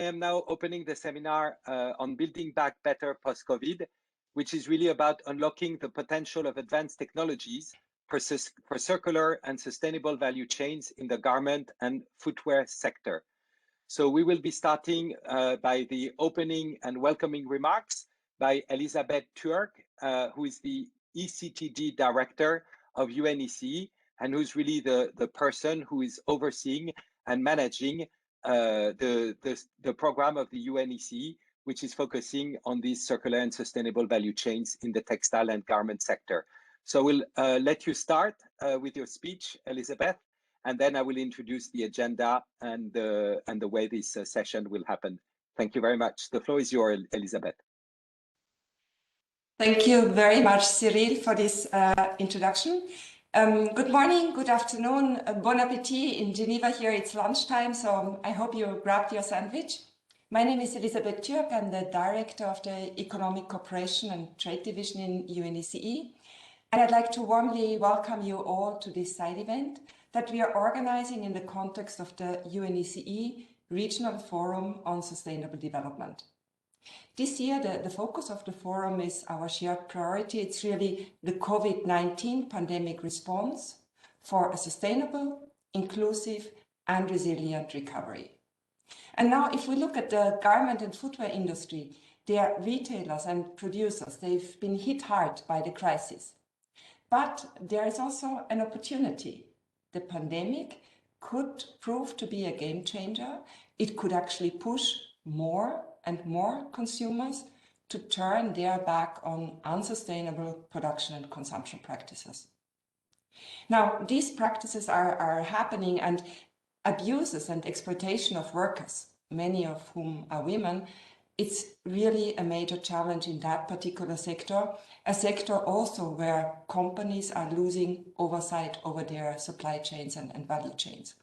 I am now opening the seminar on Building Back Better Post-COVID, which is really about unlocking the potential of advanced technologies for circular and sustainable value chains in the garment and footwear sector. So we will be starting by the opening and welcoming remarks by Elisabeth Türk, who is the ECTD Director of UNECE, and who's really the person who is overseeing and managing the program of the UNECE, which is focusing on these circular and sustainable value chains in the textile and garment sector. So we'll let you start with your speech, Elisabeth, and then I will introduce the agenda and the way this session will happen. Thank you very much. The floor is yours, Elisabeth. Thank you very much, Cyril, for this introduction. Good morning, good afternoon, bon appetit. In Geneva here, it's lunchtime, so I hope you grabbed your sandwich. My name is Elisabeth Türk. I'm the Director of the Economic Cooperation and Trade Division in UNECE. And I'd like to warmly welcome you all to this side event that we are organizing in the context of the UNECE Regional Forum on Sustainable Development. This year, the focus of the forum is our shared priority. It's really the COVID-19 pandemic response for a sustainable, inclusive, and resilient recovery. And now, if we look at the garment and footwear industry, they are retailers and producers. They've been hit hard by the crisis. But there is also an opportunity. The pandemic could prove to be a game changer. It could actually push more and more consumers to turn their back on unsustainable production and consumption practices. Now, these practices are happening, and abuses and exploitation of workers, many of whom are women, it's really a major challenge in that particular sector, a sector also where companies are losing oversight over their supply chains and value chains.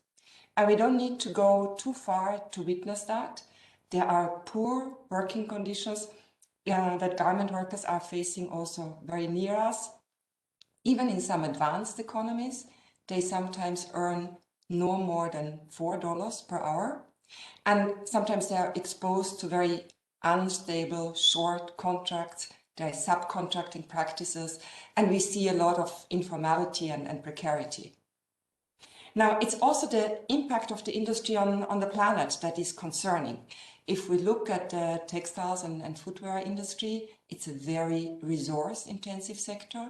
And we don't need to go too far to witness that. There are poor working conditions that garment workers are facing also very near us. Even in some advanced economies, they sometimes earn no more than $4 per hour. And sometimes they are exposed to very unstable, short contracts. There are subcontracting practices, and we see a lot of informality and precarity. Now, it's also the impact of the industry on the planet that is concerning. If we look at the textiles and footwear industry, it's a very resource-intensive sector.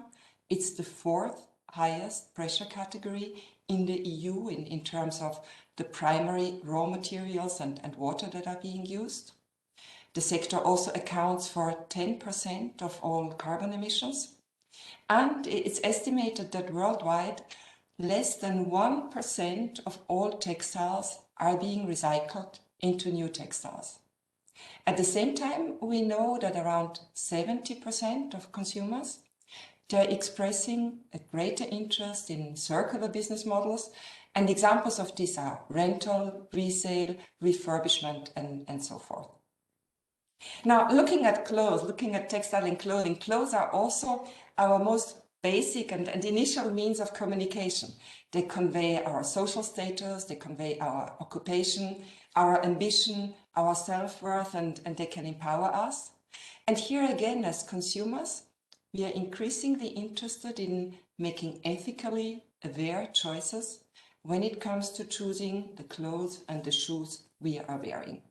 It's the fourth highest pressure category in the EU in terms of the primary raw materials and water that are being used. The sector also accounts for 10% of all carbon emissions. And it's estimated that worldwide, less than 1% of all textiles are being recycled into new textiles. At the same time, we know that around 70% of consumers, they're expressing a greater interest in circular business models, and examples of these are rental, resale, refurbishment, and so forth. Now, looking at clothes, looking at textile and clothing, clothes are also our most basic and initial means of communication. They convey our social status, they convey our occupation, our ambition, our self-worth, and they can empower us. And here again, as consumers, we are increasingly interested in making ethically aware choices when it comes to choosing the clothes and the shoes we are wearing.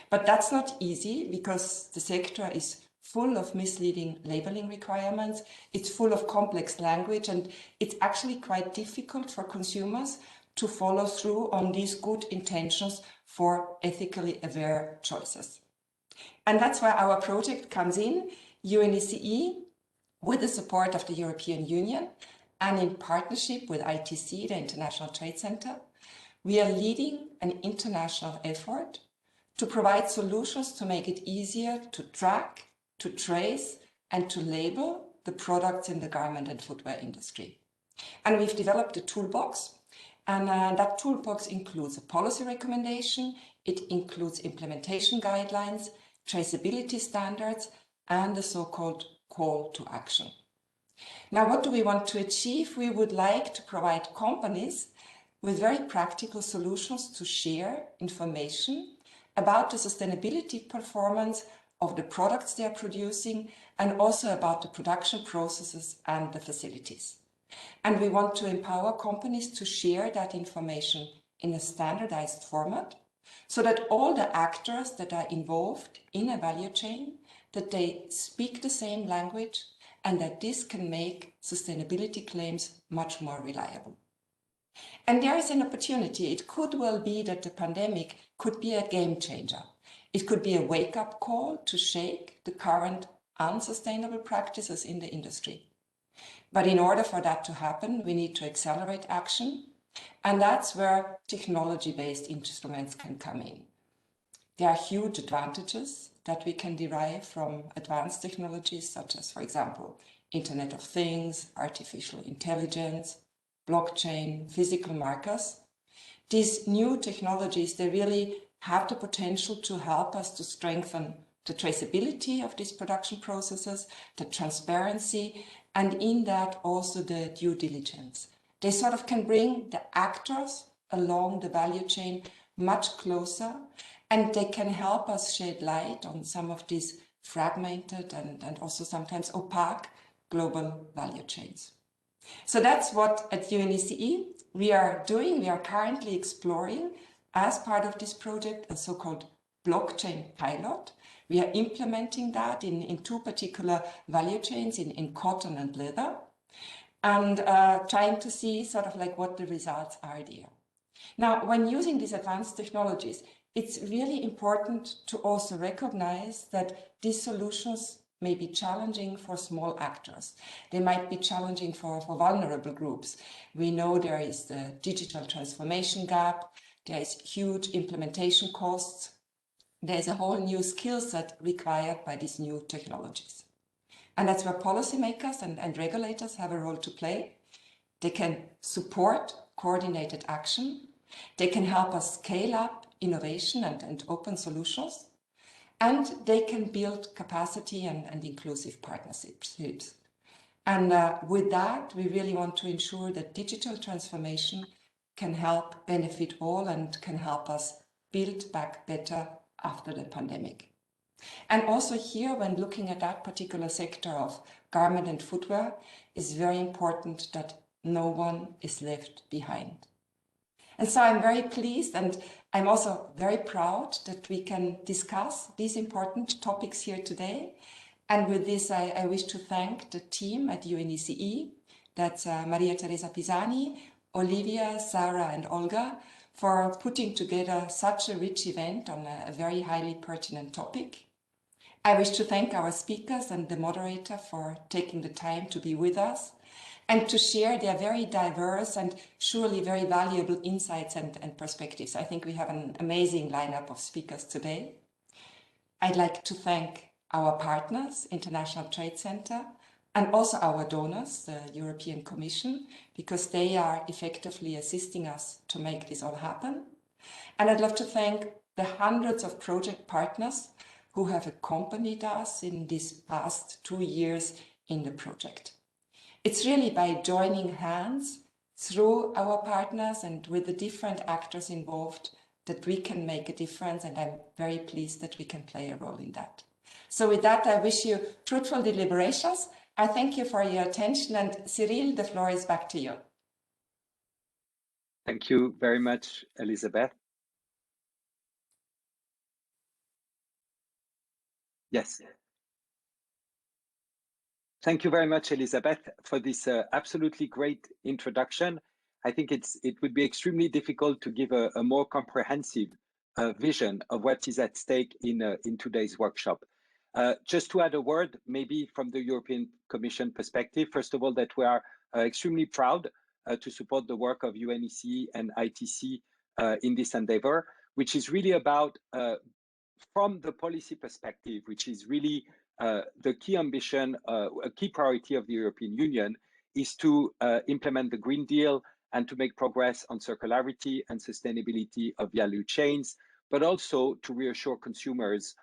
But that's not easy because the sector is full of misleading labeling requirements. It's full of complex language, and it's actually quite difficult for consumers to follow through on these good intentions for ethically aware choices. And that's where our project comes in. UNECE, with the support of the European Union and in partnership with ITC, the International Trade Center, we are leading an international effort to provide solutions to make it easier to track, to trace, and to label the products in the garment and footwear industry. And we've developed a toolbox, and that toolbox includes a policy recommendation, it includes implementation guidelines, traceability standards, and the so-called call to action. Now, what do we want to achieve? We would like to provide companies with very practical solutions to share information about the sustainability performance of the products they are producing, and also about the production processes and the facilities. And we want to empower companies to share that information in a standardized format, so that all the actors that are involved in a value chain, that they speak the same language, and that this can make sustainability claims much more reliable. And there is an opportunity. It could well be that the pandemic could be a game changer. It could be a wake-up call to shake the current unsustainable practices in the industry. But in order for that to happen, we need to accelerate action. And that's where technology-based instruments can come in. There are huge advantages that we can derive from advanced technologies, such as, for example, Internet of Things, artificial intelligence, blockchain, physical markers. These new technologies, they really have the potential to help us to strengthen the traceability of these production processes, the transparency, and in that also the due diligence. They sort of can bring the actors along the value chain much closer, and they can help us shed light on some of these fragmented and also sometimes opaque global value chains. So that's what at UNECE we are doing. We are currently exploring, as part of this project, a so-called blockchain pilot. We are implementing that in two particular value chains, in cotton and leather, and trying to see sort of like what the results are there. Now, when using these advanced technologies, it's really important to also recognize that these solutions may be challenging for small actors. They might be challenging for vulnerable groups. We know there is the digital transformation gap, there is huge implementation costs, there's a whole new skill set required by these new technologies. And that's where policymakers and regulators have a role to play. They can support coordinated action. They can help us scale up innovation and open solutions. And they can build capacity and inclusive partnerships. And with that, we really want to ensure that digital transformation can help benefit all and can help us build back better after the pandemic. And also here, when looking at that particular sector of garment and footwear, it's very important that no one is left behind. And so I'm very pleased, and I'm also very proud that we can discuss these important topics here today. And with this, I wish to thank the team at UNECE, that's Maria Teresa Pisani, Olivia, Sarah, and Olga, for putting together such a rich event on a very highly pertinent topic. I wish to thank our speakers and the moderator for taking the time to be with us and to share their very diverse and surely very valuable insights and perspectives. I think we have an amazing lineup of speakers today. I'd like to thank our partners, International Trade Center, and also our donors, the European Commission, because they are effectively assisting us to make this all happen. And I'd love to thank the hundreds of project partners who have accompanied us in these past 2 years in the project. It's really by joining hands through our partners and with the different actors involved that we can make a difference, and I'm very pleased that we can play a role in that. So with that, I wish you fruitful deliberations. I thank you for your attention, and Cyril, the floor is back to you. Thank you very much, Elizabeth. Yes. Thank you very much, Elizabeth, for this absolutely great introduction. I think it would be extremely difficult to give a more comprehensive vision of what is at stake in today's workshop. Just to add a word, maybe from the European Commission perspective, first of all, that we are extremely proud to support the work of UNECE and ITC in this endeavor, which is really about, from the policy perspective, which is really the key ambition, a key priority of the European Union, is to implement the Green Deal and to make progress on circularity and sustainability of value chains, but also to reassure consumers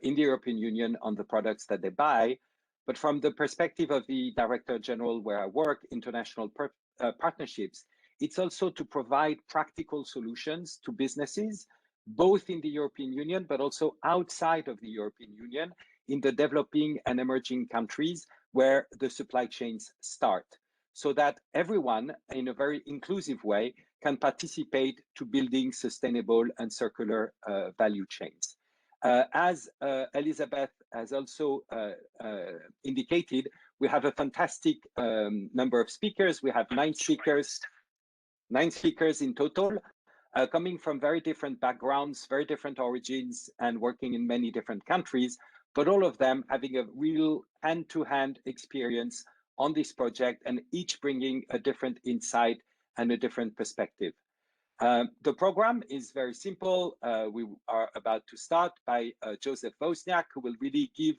in the European Union on the products that they buy. But from the perspective of the Director General where I work, international partnerships, it's also to provide practical solutions to businesses both in the European Union, but also outside of the European Union, in the developing and emerging countries where the supply chains start, so that everyone, in a very inclusive way, can participate to building sustainable and circular value chains. As Elizabeth has also indicated, we have a fantastic number of speakers. We have nine speakers in total, coming from very different backgrounds, very different origins, and working in many different countries, but all of them having a real hand-to-hand experience on this project, and each bringing a different insight and a different perspective. The program is very simple. We are about to start by Joseph Wozniak, who will really give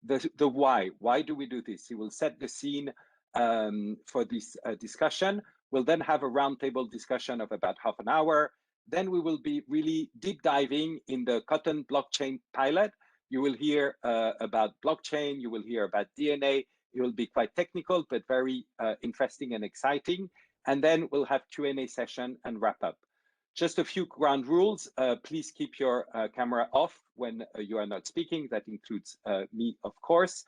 the why. Why do we do this? He will set the scene for this discussion. We'll then have a roundtable discussion of about half an hour. Then we will be really deep diving in the cotton blockchain pilot. You will hear about blockchain, you will hear about DNA. It will be quite technical, but very interesting and exciting. And then we'll have Q&A session and wrap up. Just a few ground rules. Please keep your camera off when you are not speaking. That includes me, of course.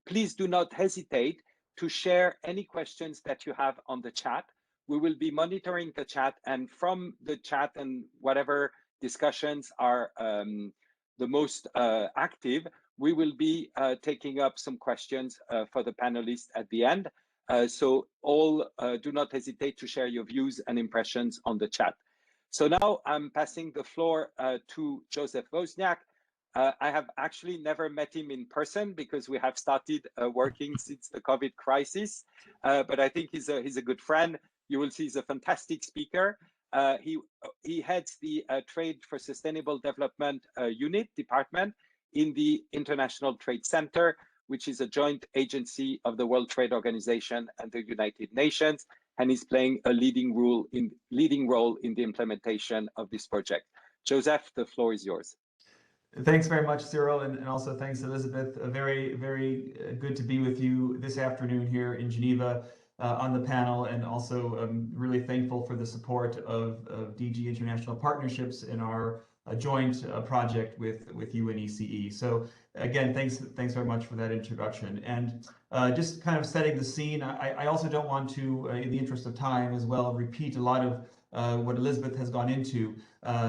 Please do not hesitate to share any questions that you have on the chat. We will be monitoring the chat, and from the chat and whatever discussions are the most active, we will be taking up some questions for the panelists at the end. So all do not hesitate to share your views and impressions on the chat. So now I'm passing the floor to Joseph Wozniak. I have actually never met him in person because we have started working since the COVID crisis, but I think he's a good friend. You will see he's a fantastic speaker. He heads the Trade for Sustainable Development unit department in the International Trade Center, which is a joint agency of the World Trade Organization and the United Nations, and he's playing a leading role in the implementation of this project. Joseph, the floor is yours. Thanks very much, Cyril, and also thanks, Elizabeth. Very, very good to be with you this afternoon here in Geneva on the panel, and also really thankful for the support of DG International Partnerships in our joint project with UNECE. So again, thanks very much for that introduction. And just kind of setting the scene, I also don't want to, in the interest of time as well, repeat a lot of what Elizabeth has gone into,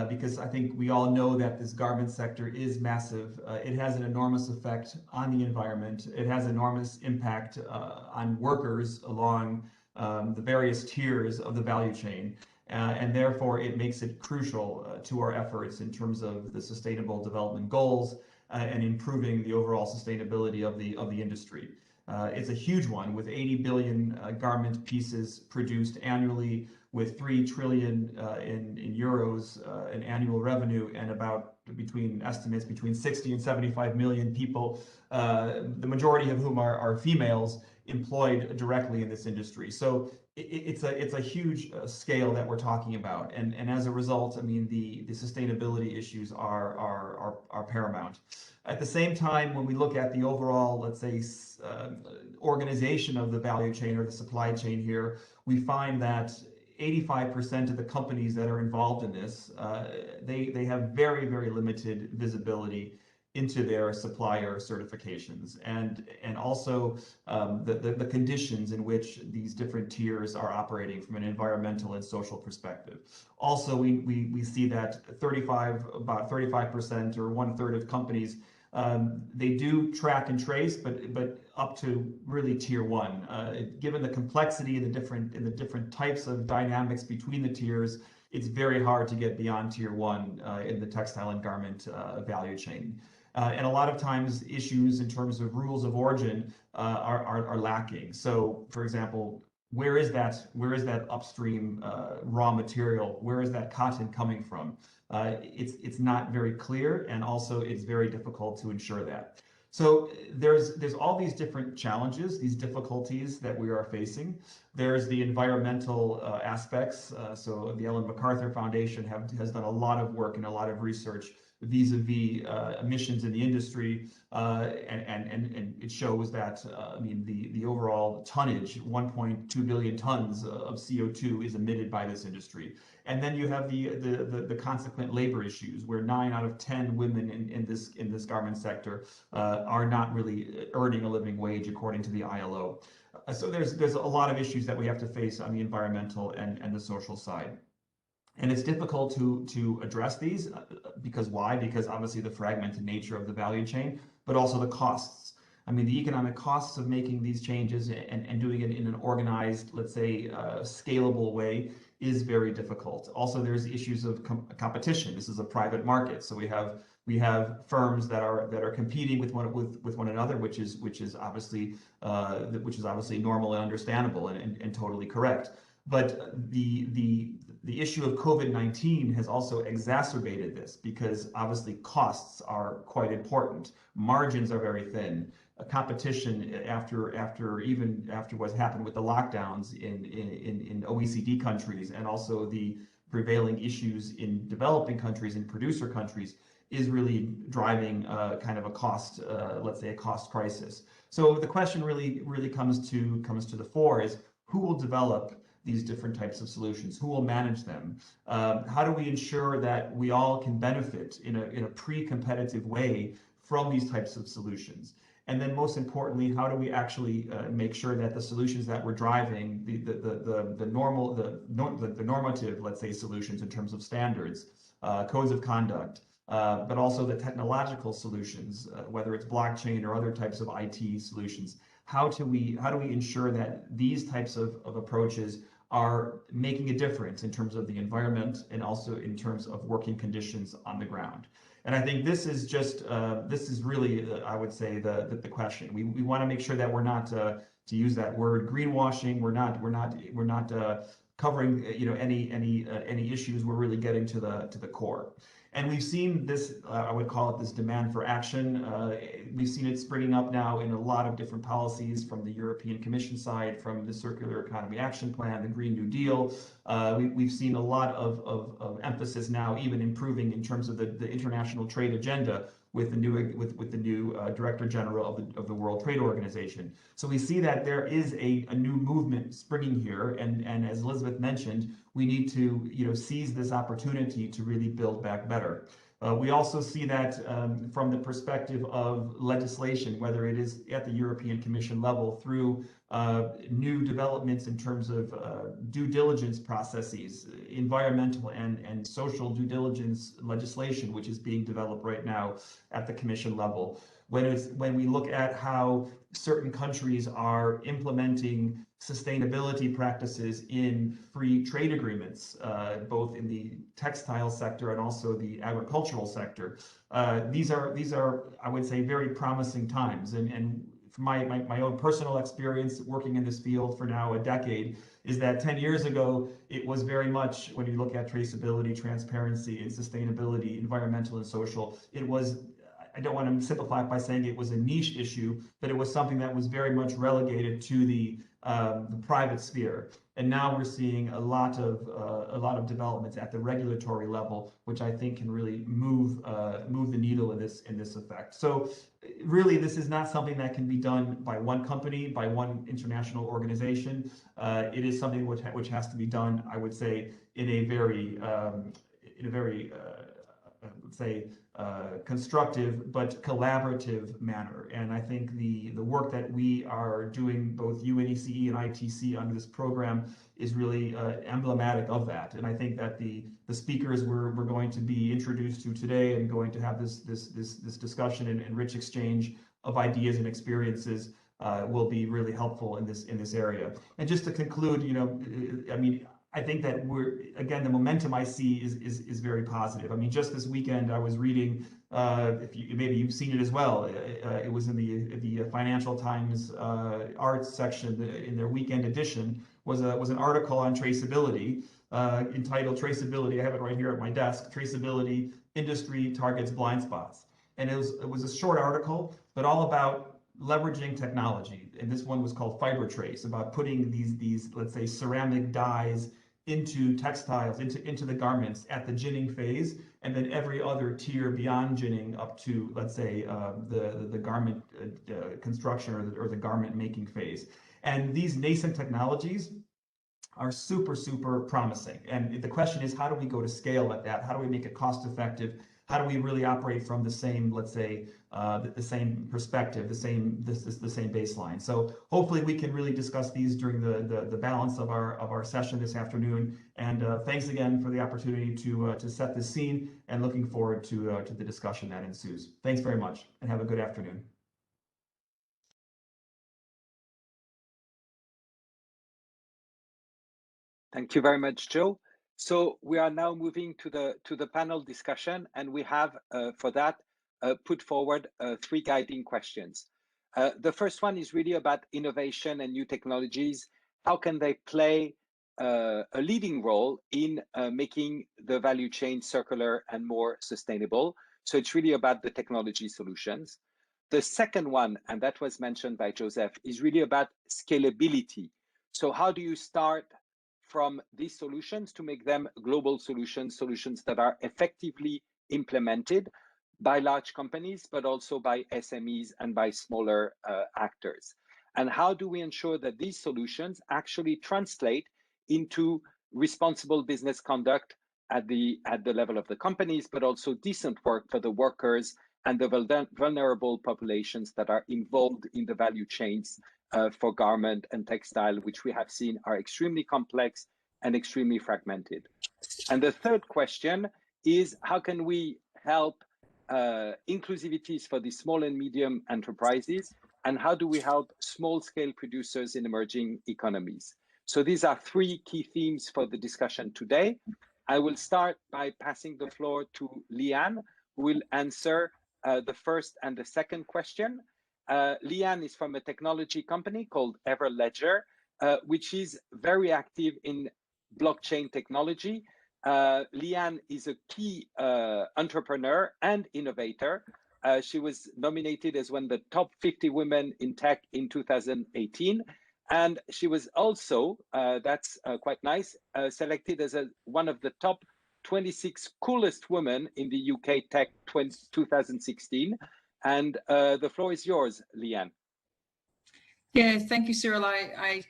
because I think we all know that this garment sector is massive. It has an enormous effect on the environment. It has enormous impact on workers along the various tiers of the value chain. And therefore, it makes it crucial to our efforts in terms of the Sustainable Development Goals and improving the overall sustainability of the industry. It's a huge one, with 80 billion garment pieces produced annually, with 3 trillion in euros in annual revenue, and about estimates between 60 and 75 million people, the majority of whom are females, employed directly in this industry. So it's a huge scale that we're talking about, and as a result, I mean, the sustainability issues are paramount. At the same time, when we look at the overall, let's say, organization of the value chain or the supply chain here, we find that 85% of the companies that are involved in this, they have very, very limited visibility into their supplier certifications, and also the conditions in which these different tiers are operating from an environmental and social perspective. Also, we see that about 35% or 1/3 of companies, they do track and trace, but up to really tier 1. Given the complexity and the different types of dynamics between the tiers, it's very hard to get beyond tier 1 in the textile and garment value chain. And a lot of times issues in terms of rules of origin are lacking. So, for example, where is that upstream raw material? Where is that cotton coming from? It's not very clear, and also it's very difficult to ensure that. So there's all these different challenges, these difficulties that we are facing. There's the environmental aspects. So the Ellen MacArthur Foundation has done a lot of work and a lot of research vis-a-vis emissions in the industry, and it shows that I mean the overall tonnage, 1.2 billion tons of CO2 is emitted by this industry. And then you have the consequent labor issues, where 9 out of 10 women in this garment sector are not really earning a living wage according to the ILO. So there's a lot of issues that we have to face on the environmental and the social side. And it's difficult to address these because why? Because obviously the fragmented nature of the value chain, but also the costs. I mean, the economic costs of making these changes and doing it in an organized, let's say, scalable way is very difficult. Also, there's issues of competition. This is a private market, so we have firms that are competing with one another, which is obviously normal and understandable and totally correct. But the issue of COVID-19 has also exacerbated this, because obviously costs are quite important. Margins are very thin. Competition after what's happened with the lockdowns in OECD countries, and also the prevailing issues in developing countries and producer countries, is really driving kind of a cost, let's say a cost crisis. So the question really comes to the fore is, who will develop these different types of solutions? Who will manage them? How do we ensure that we all can benefit in a pre-competitive way from these types of solutions? And then most importantly, how do we actually make sure that the solutions that we're driving, the normative, let's say, solutions in terms of standards, codes of conduct, but also the technological solutions, whether it's blockchain or other types of IT solutions, how do we ensure that these types of approaches are making a difference in terms of the environment and also in terms of working conditions on the ground? And I think this is just this is really I would say the question. We want to make sure that we're not to use that word greenwashing. We're not covering any issues. We're really getting to the core. And we've seen this, I would call it this demand for action. We've seen it springing up now in a lot of different policies from the European Commission side, from the Circular Economy Action Plan, the Green New Deal. We've seen a lot of emphasis now, even improving in terms of the international trade agenda with the new Director General of the World Trade Organization. So we see that there is a new movement springing here, and as Elizabeth mentioned, we need to seize this opportunity to really build back better. We also see that from the perspective of legislation, whether it is at the European Commission level through new developments in terms of due diligence processes, environmental and social due diligence legislation, which is being developed right now at the Commission level. When we look at how certain countries are implementing sustainability practices in free trade agreements, both in the textile sector and also the agricultural sector, these are I would say very promising times. And from my own personal experience working in this field for now a decade, is that 10 years ago, it was very much, when you look at traceability, transparency, and sustainability, environmental and social, it was, I don't want to simplify it by saying it was a niche issue, but it was something that was very much relegated to the private sphere. And now we're seeing a lot of developments at the regulatory level, which I think can really move the needle in this effect. So really, this is not something that can be done by one company, by one international organization. It is something which has to be done, I would say, in a very let's say, constructive but collaborative manner. And I think the work that we are doing, both UNECE and ITC under this program, is really emblematic of that. And I think that the speakers we're going to be introduced to today and going to have this discussion and rich exchange of ideas and experiences will be really helpful in this area. And just to conclude, I mean, I think that the momentum I see is very positive. I mean, just this weekend I was reading, maybe you've seen it as well. It was in the Financial Times arts section in their weekend edition. Was an article on traceability entitled "Traceability." I have it right here at my desk. Traceability industry targets blind spots, and it was a short article, but all about leveraging technology. And this one was called Fiber Trace, about putting these let's say ceramic dyes into textiles, into the garments at the ginning phase, and then every other tier beyond ginning up to, let's say, the garment construction or the garment making phase. And these nascent technologies are super, super promising. And the question is, how do we go to scale at that? How do we make it cost effective? How do we really operate from the same, let's say, the same perspective, the same baseline? So hopefully we can really discuss these during the balance of our session this afternoon. And thanks again for the opportunity to set the scene, and looking forward to the discussion that ensues. Thanks very much, and have a good afternoon. Thank you very much, Joe. So we are now moving to the panel discussion, and we have for that put forward 3 guiding questions. The first one is really about innovation and new technologies. How can they play a leading role in making the value chain circular and more sustainable? So it's really about the technology solutions. The second one, and that was mentioned by Joseph, is really about scalability. So how do you start from these solutions to make them global solutions that are effectively implemented by large companies, but also by SMEs and by smaller actors? And how do we ensure that these solutions actually translate into responsible business conduct at the level of the companies, but also decent work for the workers and the vulnerable populations that are involved in the value chains for garment and textile, which we have seen are extremely complex and extremely fragmented. And the third question is, how can we help inclusivities for the small and medium enterprises, and how do we help small-scale producers in emerging economies? So these are 3 key themes for the discussion today. I will start by passing the floor to Leanne, who will answer the first and the second question. Leanne is from a technology company called Everledger, which is very active in blockchain technology. Leanne is a key entrepreneur and innovator. She was nominated as one of the top 50 women in tech in 2018. And she was also, that's quite nice, selected as one of the top 26 coolest women in the UK Tech 2016. And the floor is yours, Leanne. Yeah, thank you, Cyril. I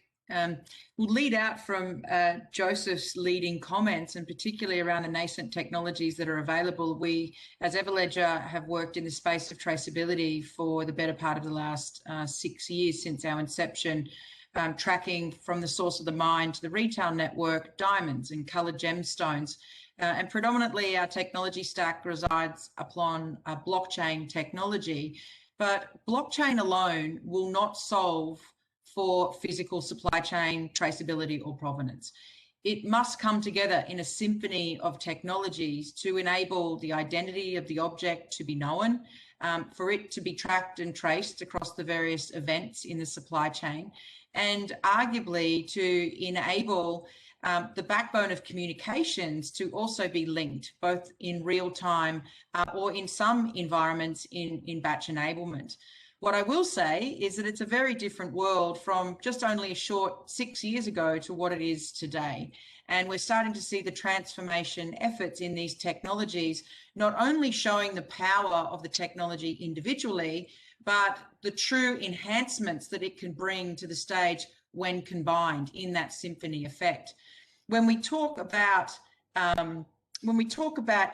will lead out from Joseph's leading comments, and particularly around the nascent technologies that are available. We, as Everledger, have worked in the space of traceability for the better part of the last 6 years since our inception, tracking from the source of the mine to the retail network, diamonds and coloured gemstones. And predominantly our technology stack resides upon blockchain technology, but blockchain alone will not solve for physical supply chain traceability or provenance. It must come together in a symphony of technologies to enable the identity of the object to be known, for it to be tracked and traced across the various events in the supply chain, and arguably to enable the backbone of communications to also be linked, both in real time or in some environments in batch enablement. What I will say is that it's a very different world from just only a short 6 years ago to what it is today. And we're starting to see the transformation efforts in these technologies, not only showing the power of the technology individually, but the true enhancements that it can bring to the stage when combined in that symphony effect. When we talk about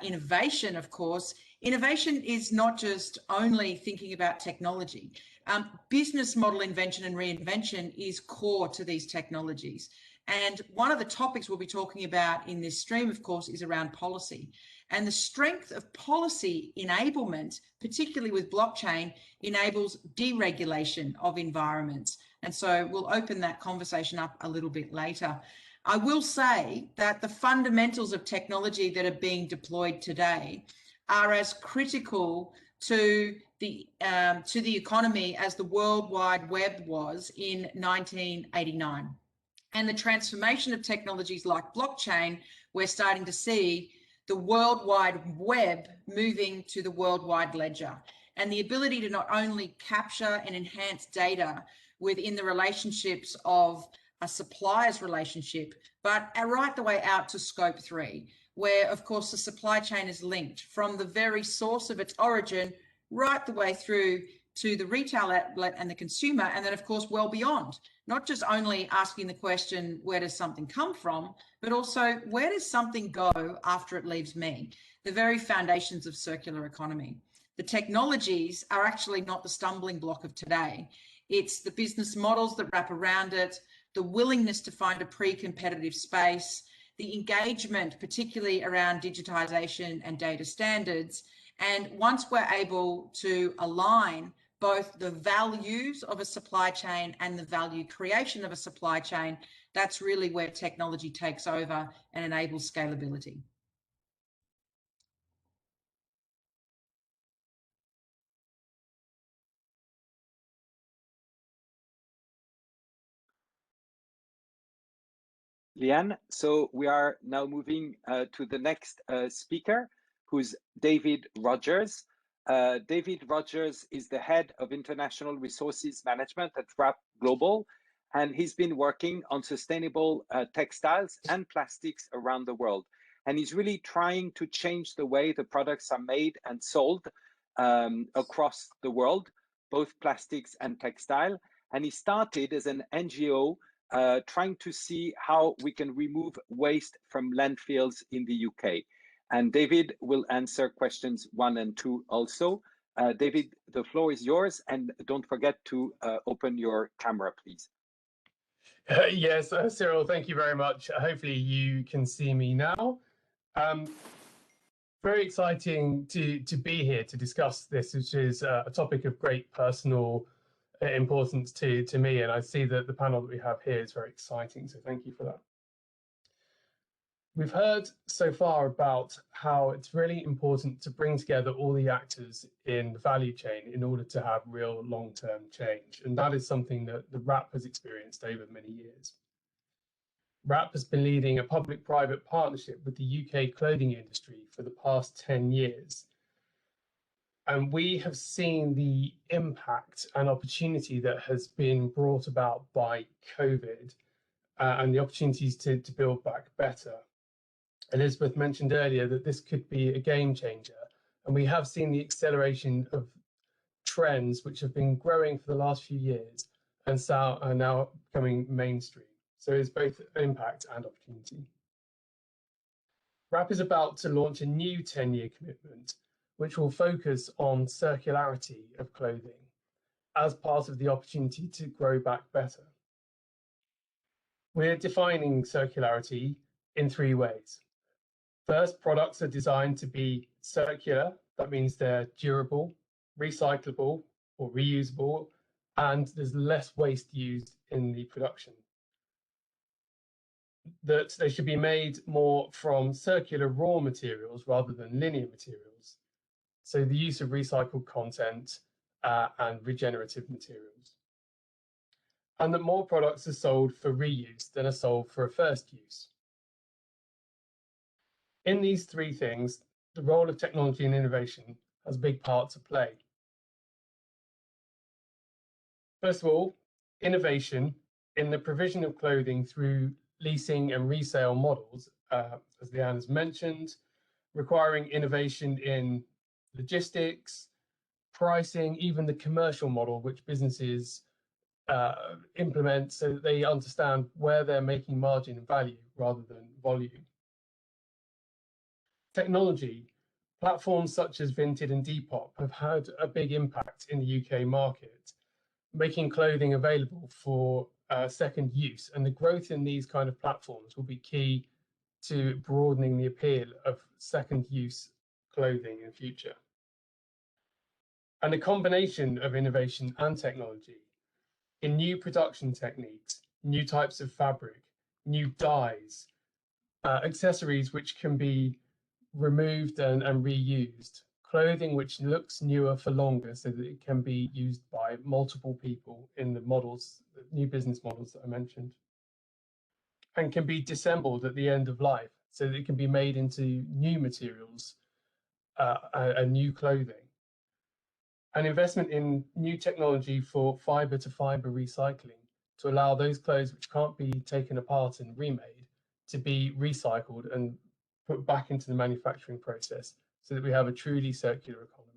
innovation, of course, innovation is not just only thinking about technology. Business model invention and reinvention is core to these technologies. And one of the topics we'll be talking about in this stream, of course, is around policy. And the strength of policy enablement, particularly with blockchain, enables deregulation of environments. And so we'll open that conversation up a little bit later. I will say that the fundamentals of technology that are being deployed today are as critical to the economy as the World Wide Web was in 1989. And the transformation of technologies like blockchain, we're starting to see the World Wide Web moving to the World Wide Ledger, and the ability to not only capture and enhance data within the relationships of a supplier's relationship, but right the way out to scope 3, where, of course, the supply chain is linked from the very source of its origin right the way through to the retail outlet and the consumer, and then, of course, well beyond. Not just only asking the question, where does something come from, but also, where does something go after it leaves me? The very foundations of circular economy. The technologies are actually not the stumbling block of today. It's the business models that wrap around it, the willingness to find a pre-competitive space, the engagement, particularly around digitization and data standards. And once we're able to align both the values of a supply chain and the value creation of a supply chain, that's really where technology takes over and enables scalability. Leanne, so we are now moving to the next speaker, who's David Rogers. David Rogers is the head of International Resources Management at WRAP Global, and he's been working on sustainable textiles and plastics around the world. And he's really trying to change the way the products are made and sold across the world, both plastics and textile. And he started as an NGO trying to see how we can remove waste from landfills in the UK. And David will answer questions 1 and 2 also. David, the floor is yours, and don't forget to open your camera, please. Yes, Cyril, thank you very much. Hopefully you can see me now. Very exciting to be here to discuss this, which is a topic of great personal importance to me, and I see that the panel that we have here is very exciting, so thank you for that. We've heard so far about how it's really important to bring together all the actors in the value chain in order to have real long-term change, and that is something that the WRAP has experienced over many years. WRAP has been leading a public-private partnership with the UK clothing industry for the past 10 years. And we have seen the impact and opportunity that has been brought about by COVID and the opportunities to build back better. Elizabeth mentioned earlier that this could be a game changer, and we have seen the acceleration of trends which have been growing for the last few years and are now becoming mainstream. So it's both impact and opportunity. WRAP is about to launch a new 10-year commitment which will focus on circularity of clothing as part of the opportunity to grow back better. We're defining circularity in 3 ways. First, products are designed to be circular. That means they're durable, recyclable or reusable, and there's less waste used in the production. That they should be made more from circular raw materials rather than linear materials. So the use of recycled content and regenerative materials. And that more products are sold for reuse than are sold for a first use. In these 3 things, the role of technology and innovation has a big part to play. First of all, innovation in the provision of clothing through leasing and resale models, as Leanne has mentioned, requiring innovation in logistics, pricing, even the commercial model which businesses implement so that they understand where they're making margin and value rather than volume. Technology, platforms such as Vinted and Depop have had a big impact in the UK market, making clothing available for second use, and the growth in these kind of platforms will be key to broadening the appeal of second use clothing in future. And a combination of innovation and technology in new production techniques, new types of fabric, new dyes, accessories which can be removed and reused, clothing which looks newer for longer so that it can be used by multiple people in the models, the new business models that I mentioned, and can be disassembled at the end of life so that it can be made into new materials and new clothing. An investment in new technology for fibre to fibre recycling to allow those clothes which can't be taken apart and remade to be recycled and put back into the manufacturing process so that we have a truly circular economy.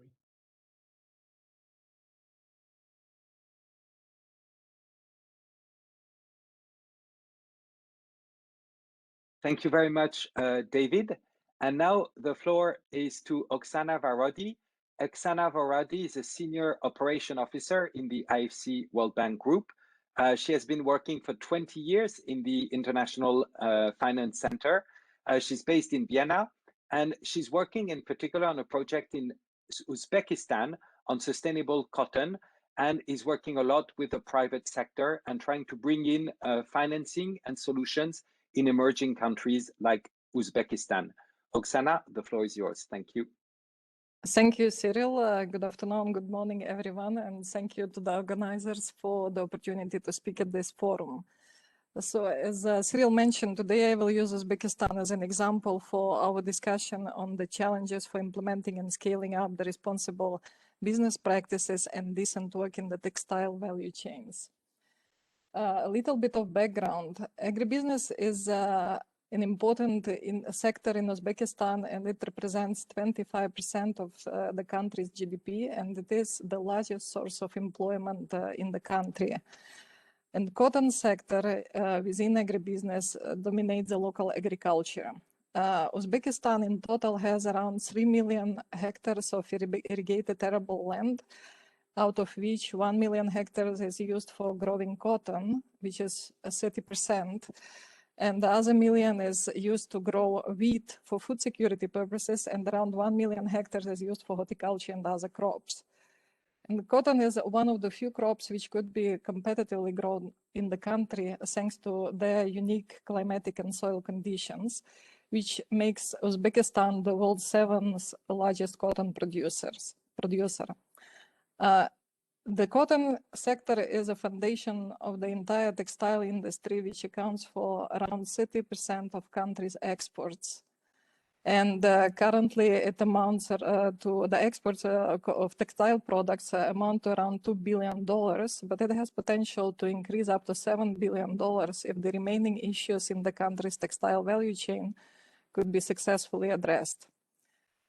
Thank you very much, David. And now the floor is to Oksana Varody. Oksana Varody is a Senior Operation Officer in the IFC World Bank Group. She has been working for 20 years in the International Finance Center. She's based in Vienna, and she's working in particular on a project in Uzbekistan on sustainable cotton, and is working a lot with the private sector and trying to bring in financing and solutions in emerging countries like Uzbekistan. Oksana, the floor is yours. Thank you. Thank you, Cyril. Good afternoon, good morning, everyone, and thank you to the organizers for the opportunity to speak at this forum. So, as Cyril mentioned, today I will use Uzbekistan as an example for our discussion on the challenges for implementing and scaling up the responsible business practices and decent work in the textile value chains. A little bit of background. Agribusiness is an important sector in Uzbekistan, and it represents 25% of the country's GDP, and it is the largest source of employment in the country. And cotton sector within agribusiness dominates the local agriculture. Uzbekistan in total has around 3 million hectares of irrigated arable land, out of which 1 million hectares is used for growing cotton, which is 30%. And the other million is used to grow wheat for food security purposes, and around 1 million hectares is used for horticulture and other crops. And cotton is one of the few crops which could be competitively grown in the country thanks to their unique climatic and soil conditions, which makes Uzbekistan the world's 7th largest cotton producer. The cotton sector is a foundation of the entire textile industry, which accounts for around 30% of country's exports. And currently it amounts to the exports of textile products amount to around $2 billion, but it has potential to increase up to $7 billion if the remaining issues in the country's textile value chain could be successfully addressed.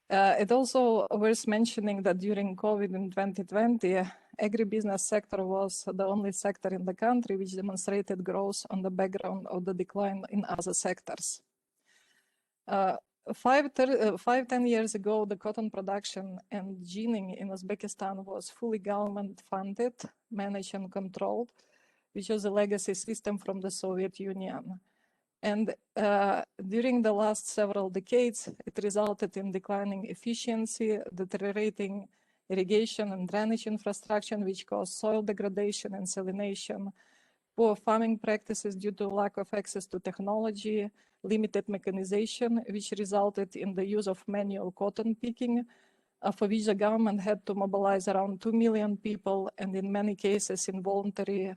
It also worth mentioning that during COVID in 2020, agribusiness sector was the only sector in the country which demonstrated growth on the background of the decline in other sectors. 10 years ago, the cotton production and ginning in Uzbekistan was fully government funded, managed and controlled, which was a legacy system from the Soviet Union. And during the last several decades, it resulted in declining efficiency, deteriorating irrigation and drainage infrastructure, which caused soil degradation and salination, poor farming practices due to lack of access to technology, limited mechanization, which resulted in the use of manual cotton picking, for which the government had to mobilize around 2 million people, and in many cases involuntarily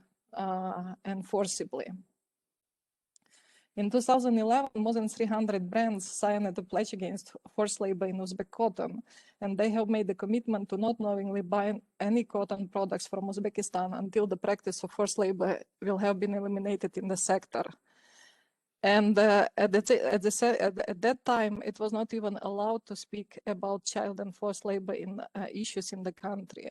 and forcibly. In 2011, more than 300 brands signed a pledge against forced labor in Uzbek cotton, and they have made a commitment to not knowingly buy any cotton products from Uzbekistan until the practice of forced labor will have been eliminated in the sector. And at that time, it was not even allowed to speak about child and forced labor issues in the country.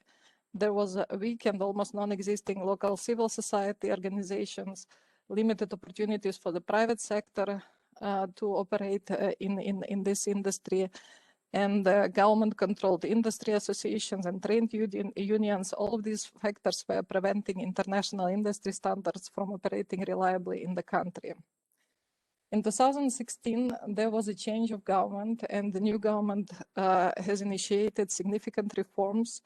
There was a weak and almost non-existing local civil society organizations, limited opportunities for the private sector to operate in this industry, and government-controlled industry associations and trade unions. All of these factors were preventing international industry standards from operating reliably in the country. In 2016, there was a change of government, and the new government has initiated significant reforms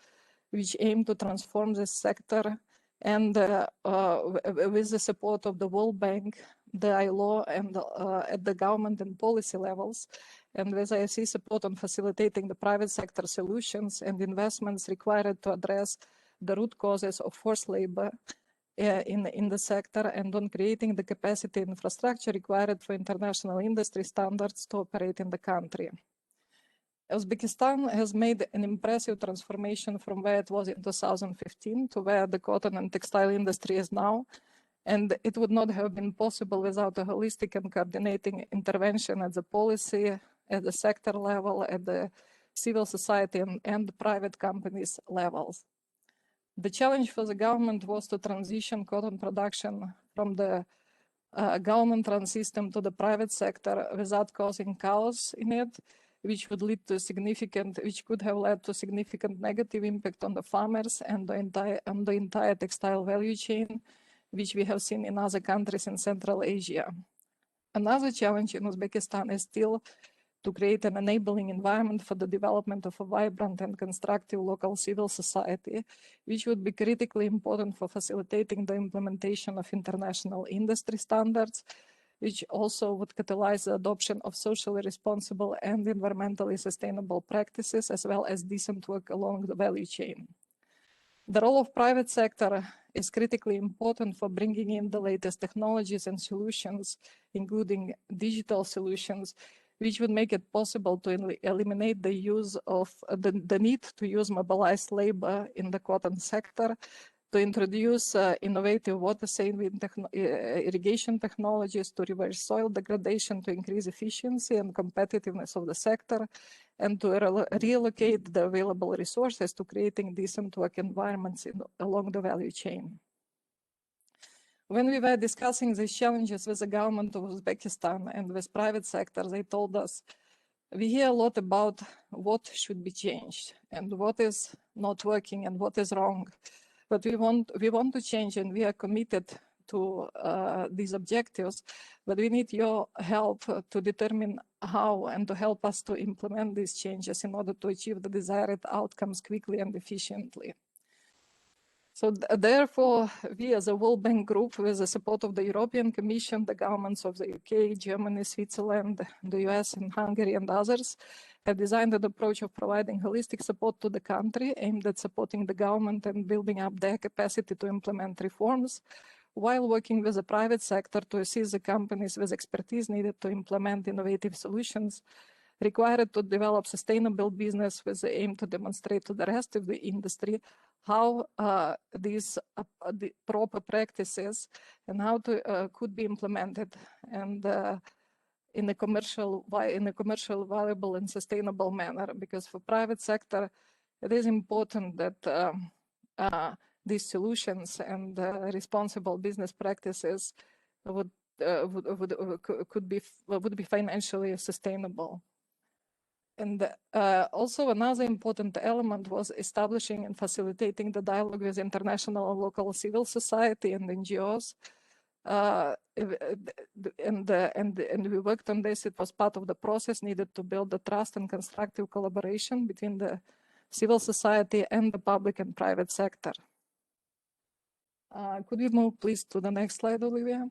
which aim to transform this sector. And with the support of the World Bank, the ILO, and at the government and policy levels, and with IFC support on facilitating the private sector solutions and investments required to address the root causes of forced labor in the sector, and on creating the capacity infrastructure required for international industry standards to operate in the country. Uzbekistan has made an impressive transformation from where it was in 2015 to where the cotton and textile industry is now. And it would not have been possible without a holistic and coordinating intervention at the policy, at the sector level, at the civil society and the private companies levels. The challenge for the government was to transition cotton production from the government-run system to the private sector without causing chaos in it, which would lead to which could have led to significant negative impact on the farmers and the entire textile value chain, which we have seen in other countries in Central Asia. Another challenge in Uzbekistan is still to create an enabling environment for the development of a vibrant and constructive local civil society, which would be critically important for facilitating the implementation of international industry standards, which also would catalyze the adoption of socially responsible and environmentally sustainable practices, as well as decent work along the value chain. The role of private sector is critically important for bringing in the latest technologies and solutions, including digital solutions, which would make it possible to eliminate the use of the need to use mobilized labor in the cotton sector, to introduce innovative water-saving irrigation technologies, to reverse soil degradation, to increase efficiency and competitiveness of the sector, and to reallocate the available resources to creating decent work environments along the value chain. When we were discussing these challenges with the government of Uzbekistan and with private sector, they told us, we hear a lot about what should be changed and what is not working and what is wrong. But we want to change, and we are committed to these objectives, but we need your help to determine how and to help us to implement these changes in order to achieve the desired outcomes quickly and efficiently. So therefore, we as a World Bank Group, with the support of the European Commission, the governments of the UK, Germany, Switzerland, the US and Hungary and others, have designed an approach of providing holistic support to the country aimed at supporting the government and building up their capacity to implement reforms, while working with the private sector to assist the companies with expertise needed to implement innovative solutions required to develop sustainable business with the aim to demonstrate to the rest of the industry how these the proper practices and how to could be implemented and in a commercial viable and sustainable manner. Because for private sector, it is important that these solutions and responsible business practices would be financially sustainable. And also another important element was establishing and facilitating the dialogue with international and local civil society and NGOs. And we worked on this. It was part of the process needed to build the trust and constructive collaboration between the civil society and the public and private sector. Could we move please to the next slide, Olivia?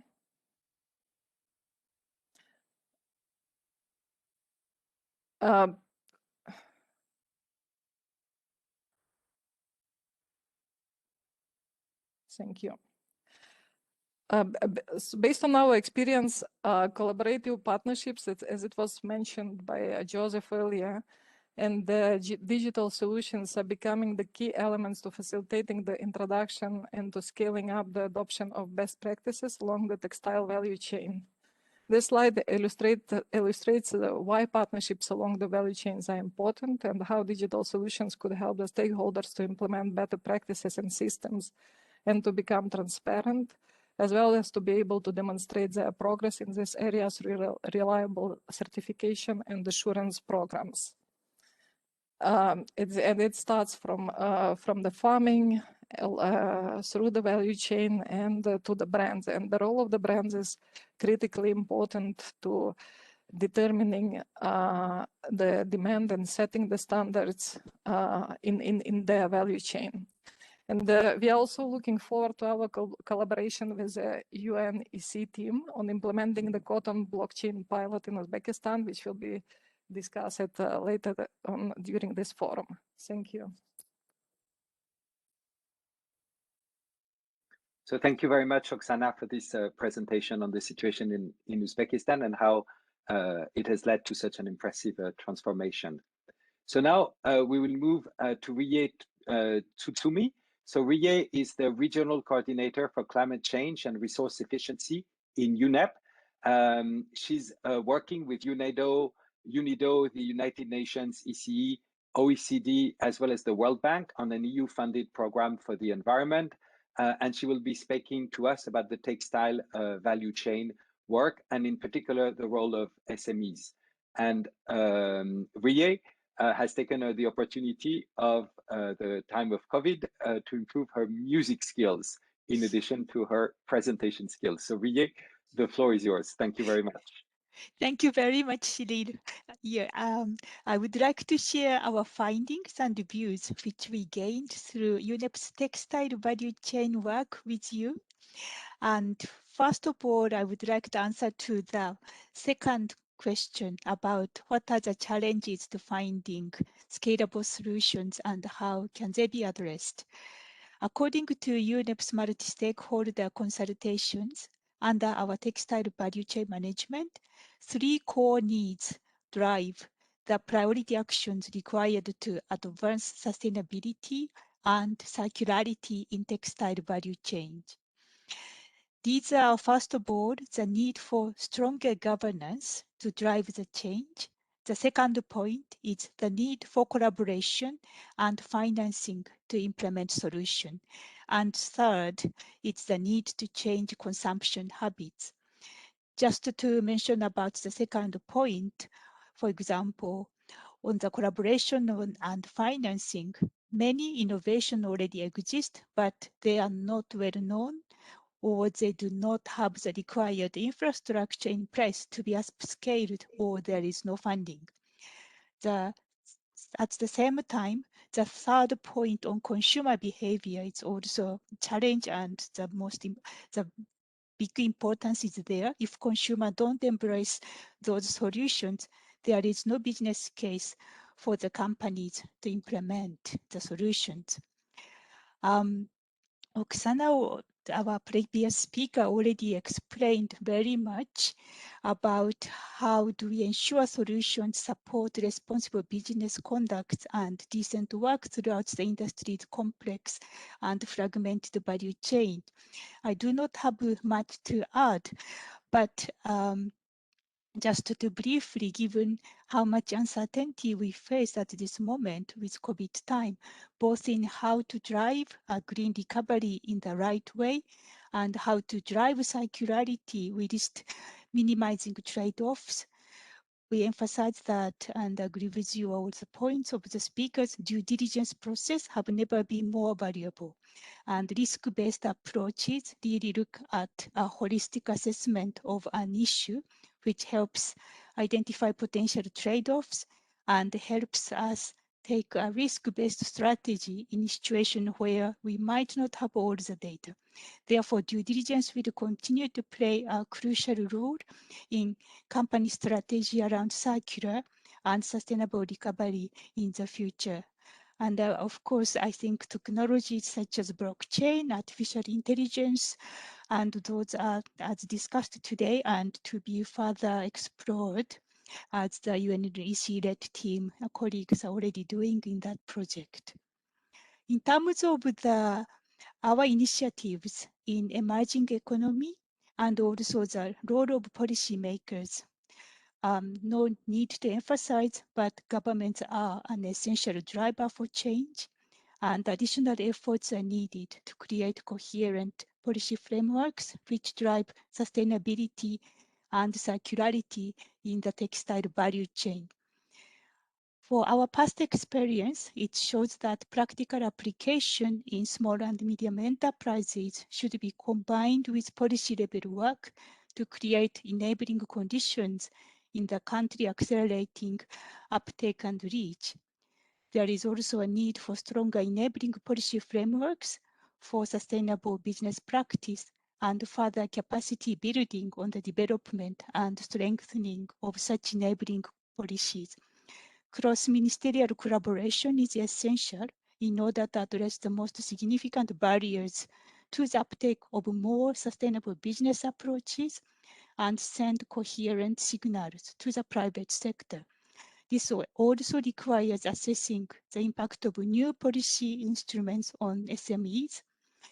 Thank you. Based on our experience, collaborative partnerships, as it was mentioned by Joseph earlier, and digital solutions are becoming the key elements to facilitating the introduction and to scaling up the adoption of best practices along the textile value chain. This slide illustrates why partnerships along the value chains are important and how digital solutions could help the stakeholders to implement better practices and systems and to become transparent, as well as to be able to demonstrate their progress in these areas through reliable certification and assurance programs. It starts from the farming through the value chain and to the brands. And the role of the brands is critically important to determining the demand and setting the standards in their value chain. And we are also looking forward to our collaboration with the UNECE team on implementing the cotton blockchain pilot in Uzbekistan, which will be discussed later on during this forum. Thank you. So thank you very much, Oksana, for this presentation on the situation in Uzbekistan and how it has led to such an impressive transformation. So now we will move to Riye Tsutsumi. So Riye is the Regional Coordinator for Climate Change and Resource Efficiency in UNEP. She's working with UNEDO, UNIDO, the United Nations, ECE, OECD, as well as the World Bank on an EU-funded program for the environment. And she will be speaking to us about the textile value chain work, and in particular, the role of SMEs. And Rie has taken the opportunity of the time of COVID to improve her music skills in addition to her presentation skills. So Rie, the floor is yours. Thank you very much. Thank you very much, Cyril. Yeah, I would like to share our findings and views which we gained through UNEP's textile value chain work with you. And first of all, I would like to answer to the second question about what are the challenges to finding scalable solutions and how can they be addressed. According to UNEP's multi-stakeholder consultations, under our textile value chain management, 3 core needs drive the priority actions required to advance sustainability and circularity in textile value chains. These are, first of all, the need for stronger governance to drive the change. The second point is the need for collaboration and financing to implement solutions. And third, it's the need to change consumption habits. Just to mention about the second point, for example, on the collaboration and financing, many innovations already exist, but they are not well known, or they do not have the required infrastructure in place to be upscaled, or there is no funding. At the same time, the third point on consumer behavior is also a challenge, and the big importance is there. If consumers don't embrace those solutions, there is no business case for the companies to implement the solutions. Oksana, our previous speaker, already explained very much about how do we ensure solutions support responsible business conduct and decent work throughout the industry's complex and fragmented value chain. I do not have much to add, but just to briefly, given how much uncertainty we face at this moment with COVID time, both in how to drive a green recovery in the right way and how to drive circularity with minimizing trade-offs, we emphasize that and agree with you all the points of the speakers. Due diligence process have never been more valuable, and risk-based approaches really look at a holistic assessment of an issue, which helps identify potential trade-offs and helps us take a risk-based strategy in a situation where we might not have all the data. Therefore, due diligence will continue to play a crucial role in company strategy around circular and sustainable recovery in the future. And of course, I think technologies such as blockchain, artificial intelligence, and those are, as discussed today, and to be further explored as the UNECE-led team colleagues are already doing in that project. In terms of our initiatives in emerging economy and also the role of policymakers, no need to emphasize, but governments are an essential driver for change, and additional efforts are needed to create coherent policy frameworks which drive sustainability and circularity in the textile value chain. For our past experience, it shows that practical application in small and medium enterprises should be combined with policy-level work to create enabling conditions in the country accelerating uptake and reach. There is also a need for stronger enabling policy frameworks for sustainable business practice and further capacity building on the development and strengthening of such enabling policies. Cross-ministerial collaboration is essential in order to address the most significant barriers to the uptake of more sustainable business approaches and send coherent signals to the private sector. This also requires assessing the impact of new policy instruments on SMEs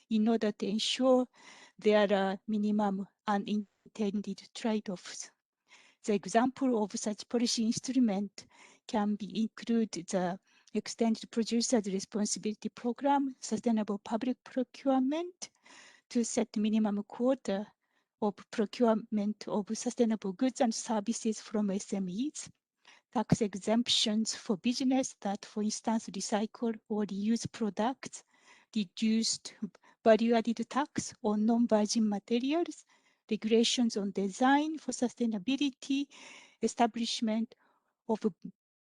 in order to ensure there are minimum unintended trade-offs. The example of such policy instrument can include the Extended Producer's Responsibility Program, Sustainable Public Procurement, to set minimum quota of procurement of sustainable goods and services from SMEs, tax exemptions for business that, for instance, recycle or reuse products, reduced value-added tax on non-virgin materials, regulations on design for sustainability, establishment of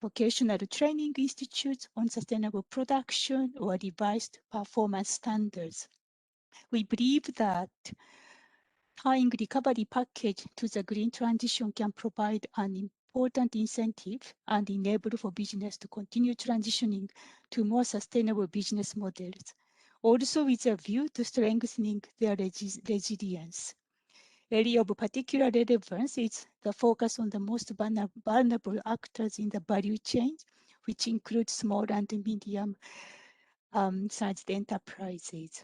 vocational training institutes on sustainable production, or revised performance standards. We believe that tying recovery package to the green transition can provide an important incentive and enable for business to continue transitioning to more sustainable business models, also with a view to strengthening their resilience. Area of particular relevance is the focus on the most vulnerable actors in the value chain, which includes small and medium-sized enterprises.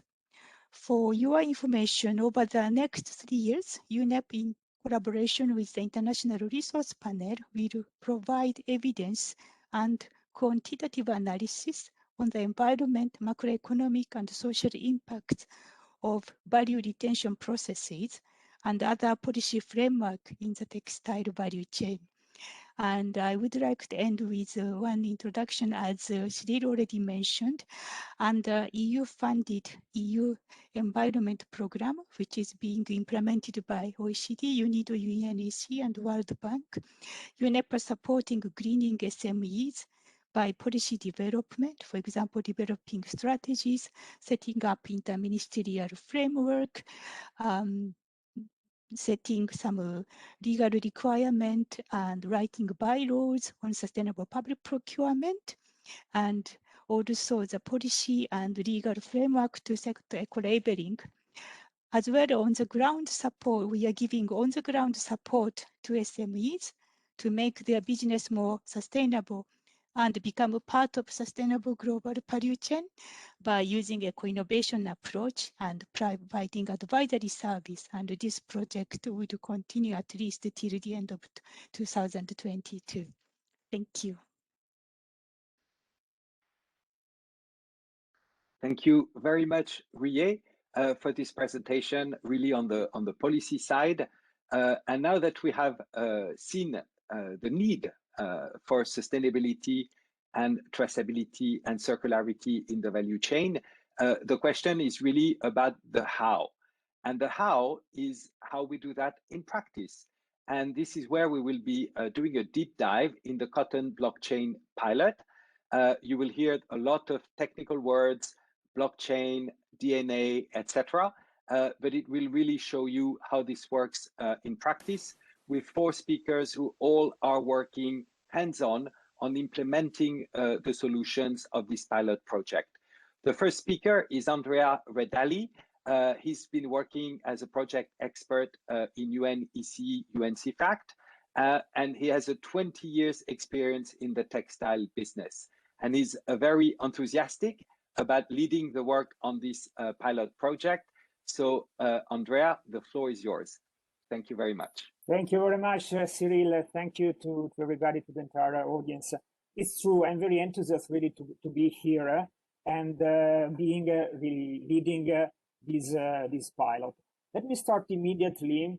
For your information, over the next 3 years, UNEP, in collaboration with the International Resource Panel, will provide evidence and quantitative analysis on the environment, macroeconomic, and social impacts of value retention processes and other policy framework in the textile value chain. And I would like to end with one introduction, as Cyril already mentioned, and the EU-funded EU Environment Program, which is being implemented by OECD, UNIDO, UNECE, and World Bank. UNEP is supporting greening SMEs by policy development, for example, developing strategies, setting up interministerial framework, setting some legal requirement and writing bylaws on sustainable public procurement, and also the policy and legal framework to sector eco-labeling. As well, on the ground support, we are giving on the ground support to SMEs to make their business more sustainable and become a part of sustainable global value chain by using eco-innovation approach and providing advisory service. And this project will continue at least till the end of 2022. Thank you. Thank you very much, Rie, for this presentation, really on the policy side. And now that we have seen the need for sustainability and traceability and circularity in the value chain, the question is really about the how. And the how is how we do that in practice. And this is where we will be doing a deep dive in the cotton blockchain pilot. You will hear a lot of technical words, blockchain, DNA, etc. But it will really show you how this works in practice, with 4 speakers who all are working hands-on on implementing the solutions of this pilot project. The first speaker is Andrea Redali. He's been working as a project expert in UNECE UNCFACT, and he has a 20 years experience in the textile business. And he's very enthusiastic about leading the work on this pilot project. So Andrea, the floor is yours. Thank you very much. Thank you very much, Cyril. Thank you to everybody, to the entire audience. It's true, I'm very enthusiastic really to be here and being really leading this pilot. Let me start immediately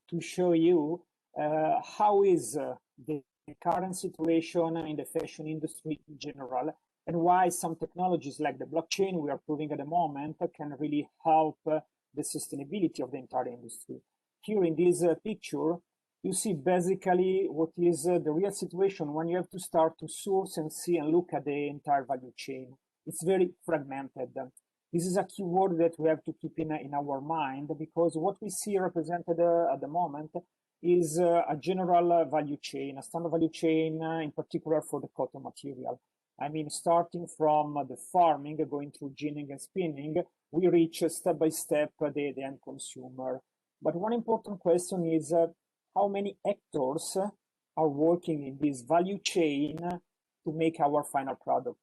to show you how is the current situation in the fashion industry in general, and why some technologies like the blockchain we are proving at the moment can really help the sustainability of the entire industry. Here in this picture, you see basically what is the real situation when you have to start to source and see and look at the entire value chain. It's very fragmented. This is a key word that we have to keep in our mind, because what we see represented at the moment is a general value chain, a standard value chain, in particular for the cotton material. I mean, starting from the farming, going through ginning and spinning, we reach step by step the end consumer. But one important question is how many actors are working in this value chain to make our final product.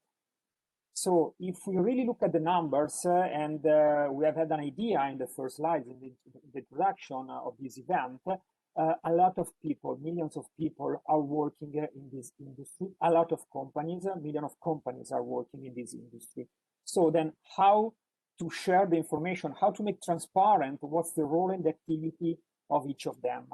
So if we really look at the numbers, and we have had an idea in the first slides in the introduction of this event, a lot of people, millions of people are working in this industry. A lot of companies, millions of companies are working in this industry. So then how to share the information, how to make transparent what's the role and the activity of each of them.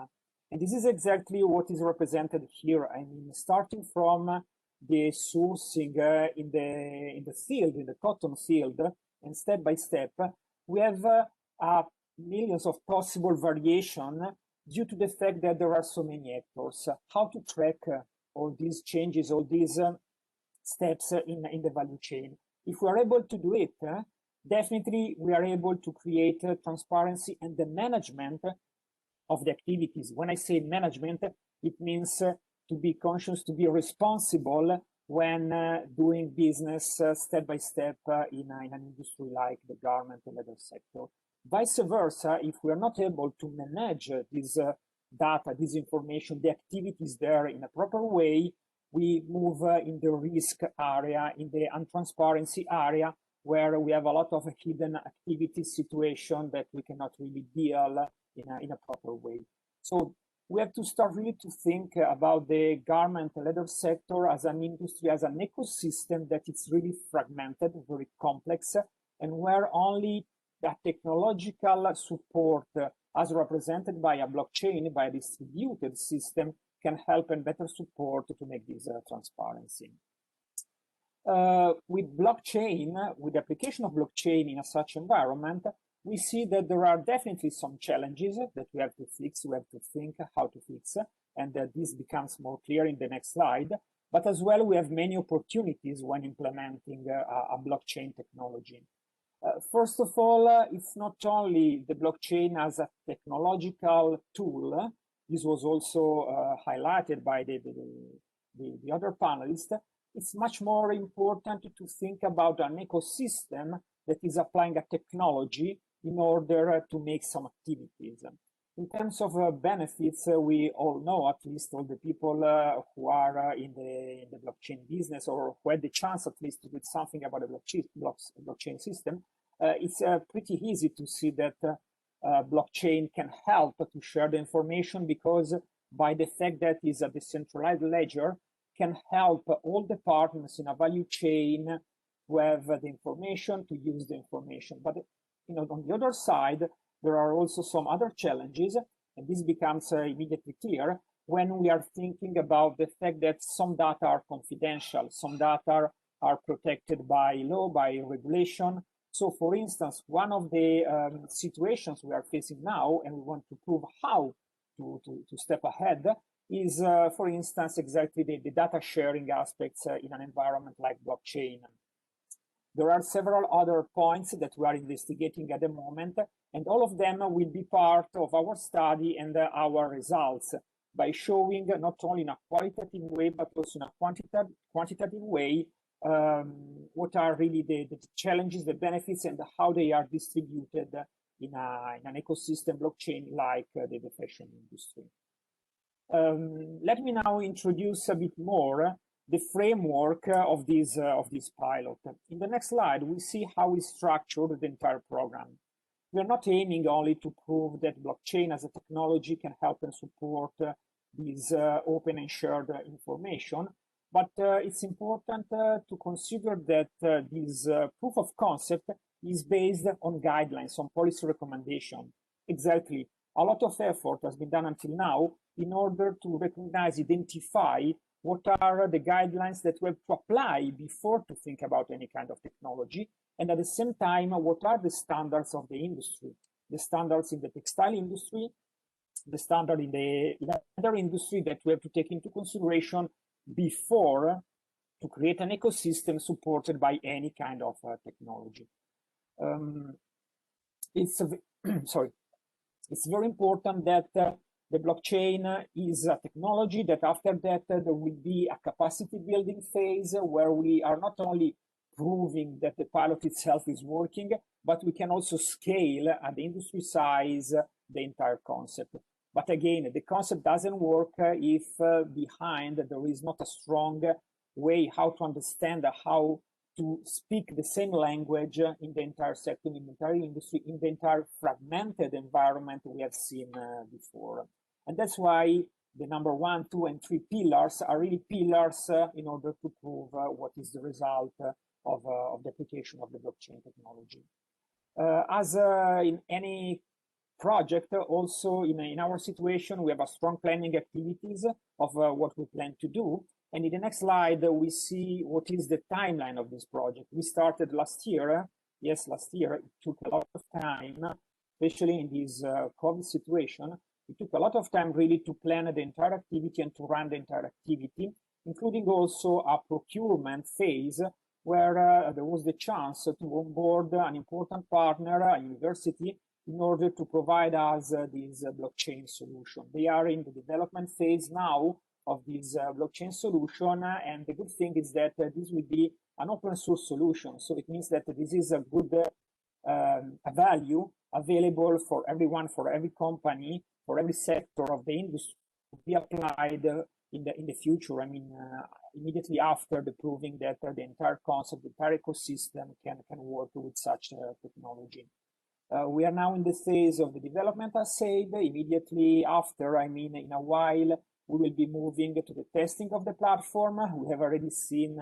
And this is exactly what is represented here. I mean, starting from the sourcing in the field, in the cotton field, and step by step, we have millions of possible variation due to the fact that there are so many actors. How to track all these changes, all these steps in the value chain. If we are able to do it, definitely we are able to create transparency and the management of the activities. When I say management, it means to be conscious, to be responsible when doing business step by step in an industry like the garment and leather sector. Vice versa, if we are not able to manage this data, this information, the activities there in a proper way, we move in the risk area, in the untransparency area, where we have a lot of hidden activity situation that we cannot really deal in a proper way. So we have to start really to think about the garment and leather sector as an industry, as an ecosystem that is really fragmented, very complex, and where only that technological support as represented by a blockchain, by a distributed system, can help and better support to make this transparency. With blockchain, with the application of blockchain in a such environment, we see that there are definitely some challenges that we have to fix, we have to think how to fix, and this becomes more clear in the next slide. But as well, we have many opportunities when implementing a blockchain technology. First of all, it's not only the blockchain as a technological tool. This was also highlighted by the other panelists. It's much more important to think about an ecosystem that is applying a technology in order to make some activities. In terms of benefits, we all know, at least all the people who are in the blockchain business or who had the chance at least to do something about the blockchain system, it's pretty easy to see that blockchain can help to share the information, because by the fact that it's a decentralized ledger, can help all the partners in a value chain to have the information, to use the information. But on the other side, there are also some other challenges, and this becomes immediately clear when we are thinking about the fact that some data are confidential, some data are protected by law, by regulation. So, for instance, one of the situations we are facing now, and we want to prove how to step ahead, is, for instance, exactly the data sharing aspects in an environment like blockchain. There are several other points that we are investigating at the moment, and all of them will be part of our study and our results by showing not only in a qualitative way, but also in a quantitative way what are really the challenges, the benefits, and how they are distributed in an ecosystem blockchain like the fashion industry. Let me now introduce a bit more the framework of this pilot. In the next slide, we see how we structured the entire program. We are not aiming only to prove that blockchain as a technology can help and support this open and shared information, but it's important to consider that this proof of concept is based on guidelines, on policy recommendation. Exactly. A lot of effort has been done until now in order to recognize, identify what are the guidelines that we have to apply before to think about any kind of technology, and at the same time, what are the standards of the industry, the standards in the textile industry, the standard in the leather industry that we have to take into consideration before to create an ecosystem supported by any kind of technology. It's very important that the blockchain is a technology that after that there will be a capacity building phase where we are not only proving that the pilot itself is working, but we can also scale at the industry size the entire concept. But again, the concept doesn't work if behind there is not a strong way how to understand how to speak the same language in the entire sector, in the entire industry, in the entire fragmented environment we have seen before. And that's why the number 1, 2, and 3 pillars are really pillars in order to prove what is the result of the application of the blockchain technology. As in any project, also in our situation, we have a strong planning activities of what we plan to do. And in the next slide, we see what is the timeline of this project. We started last year. Yes, last year. It took a lot of time, especially in this COVID situation. It took a lot of time really to plan the entire activity and to run the entire activity, including also a procurement phase where there was the chance to onboard an important partner, a university, in order to provide us this blockchain solution. They are in the development phase now of this blockchain solution, and the good thing is that this will be an open source solution. So it means that this is a good a value available for everyone, for every company, for every sector of the industry to be applied in the future. I mean, immediately after the proving that the entire concept, the entire ecosystem can work with such technology. We are now in the phase of the development, as said. Immediately after, I mean, in a while, we will be moving to the testing of the platform. We have already seen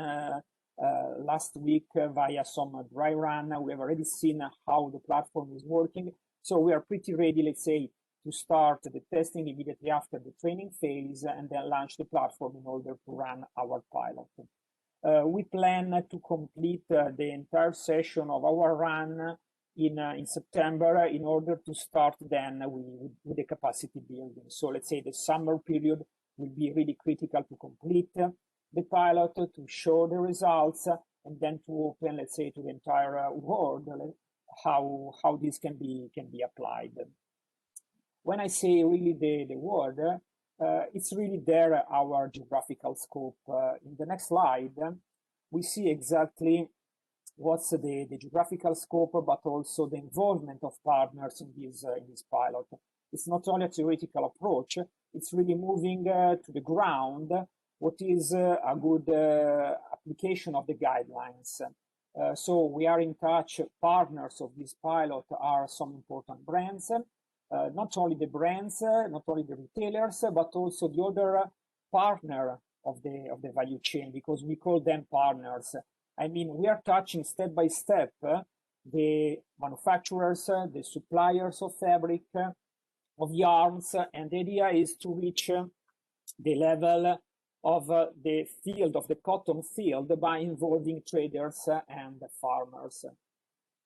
last week via some dry run, we have already seen how the platform is working. So we are pretty ready, let's say, to start the testing immediately after the training phase and then launch the platform in order to run our pilot. We plan to complete the entire session of our run in September in order to start then with the capacity building. So let's say the summer period will be really critical to complete the pilot, to show the results, and then to open, let's say, to the entire world how this can be applied. When I say really the world, it's really there our geographical scope. In the next slide, we see exactly what's the geographical scope, but also the involvement of partners in this pilot. It's not only a theoretical approach, it's really moving to the ground what is a good application of the guidelines. So we are in touch, partners of this pilot are some important brands, not only the brands, not only the retailers, but also the other partner of the value chain, because we call them partners. I mean, we are touching step by step the manufacturers, the suppliers of fabric, of yarns, and the idea is to reach the level of the field, of the cotton field, by involving traders and farmers.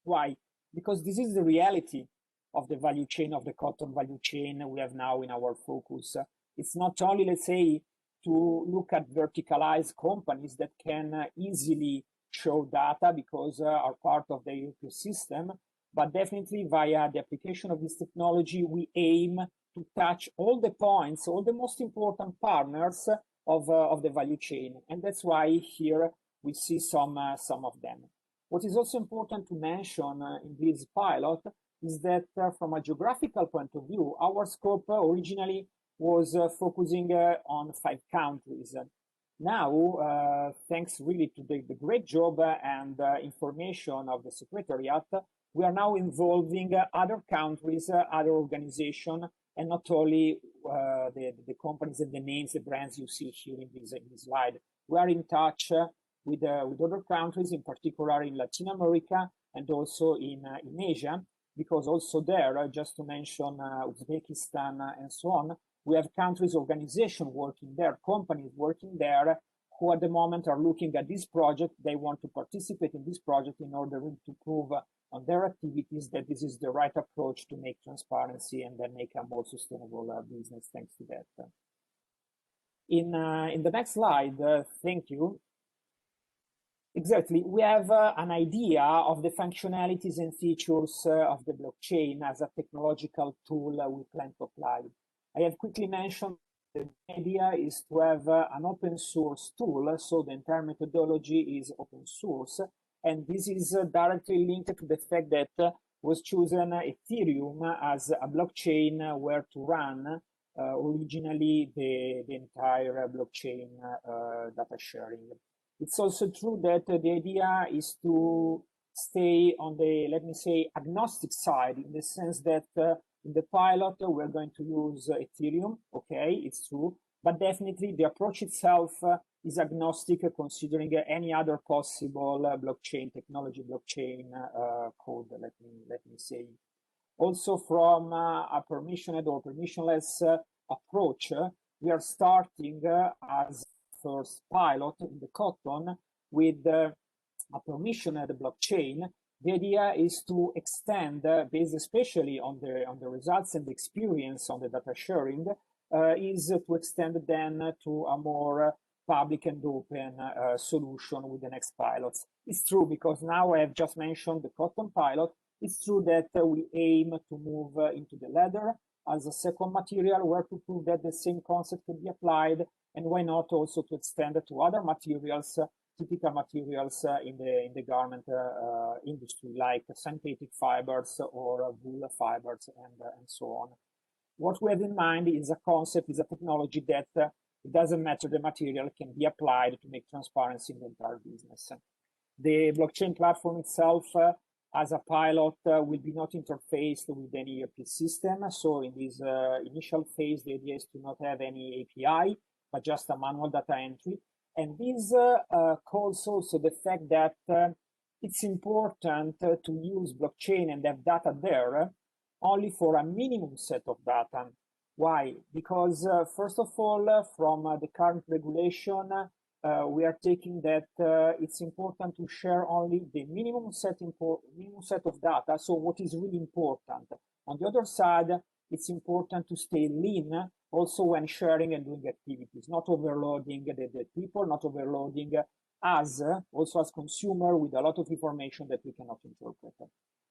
Why? Because this is the reality of the value chain, of the cotton value chain we have now in our focus. It's not only, let's say, to look at verticalized companies that can easily show data because are part of the ecosystem, but definitely via the application of this technology, we aim to touch all the points, all the most important partners of the value chain. And that's why here we see some of them. What is also important to mention in this pilot is that from a geographical point of view, our scope originally was focusing on 5 countries. Now, thanks really to the great job and information of the Secretariat, we are now involving other countries, other organizations, and not only the companies and the names, the brands you see here in this slide. We are in touch with other countries, in particular in Latin America and also in Asia, because also there, just to mention Uzbekistan and so on, we have countries, organizations working there, companies working there, who at the moment are looking at this project. They want to participate in this project in order to prove on their activities that this is the right approach to make transparency and then make a more sustainable business thanks to that. In the next slide, thank you. Exactly, we have an idea of the functionalities and features of the blockchain as a technological tool we plan to apply. I have quickly mentioned the idea is to have an open source tool, so the entire methodology is open source, and this is directly linked to the fact that was chosen Ethereum as a blockchain where to run originally the entire blockchain data sharing. It's also true that the idea is to stay on the, let me say, agnostic side, in the sense that In the pilot, we're going to use Ethereum. Okay, it's true, but definitely the approach itself is agnostic, considering any other possible blockchain technology, blockchain code. Let me say. Also, from a permissioned or permissionless approach, we are starting as first pilot in the Cotton with a permissioned blockchain. The idea is to extend, based especially on the results and the experience on the data sharing, is to extend then to a more public and open solution with the next pilots. It's true, because now I have just mentioned the Cotton pilot. It's true that we aim to move into the leather as a second material, where to prove that the same concept can be applied, and why not also to extend it to other materials, typical materials in the garment industry, like synthetic fibers or wool fibers and so on. What we have in mind is a concept, is a technology that it doesn't matter the material, can be applied to make transparency in the entire business. The blockchain platform itself, as a pilot, will be not interfaced with any ERP system. So in this initial phase, the idea is to not have any API, but just a manual data entry. And this calls also the fact that it's important to use blockchain and have data there only for a minimum set of data. Why? Because first of all, from the current regulation, we are taking that it's important to share only the minimum set of data, so what is really important. On the other side, it's important to stay lean also when sharing and doing activities, not overloading the people, not overloading us, also as consumer, with a lot of information that we cannot interpret.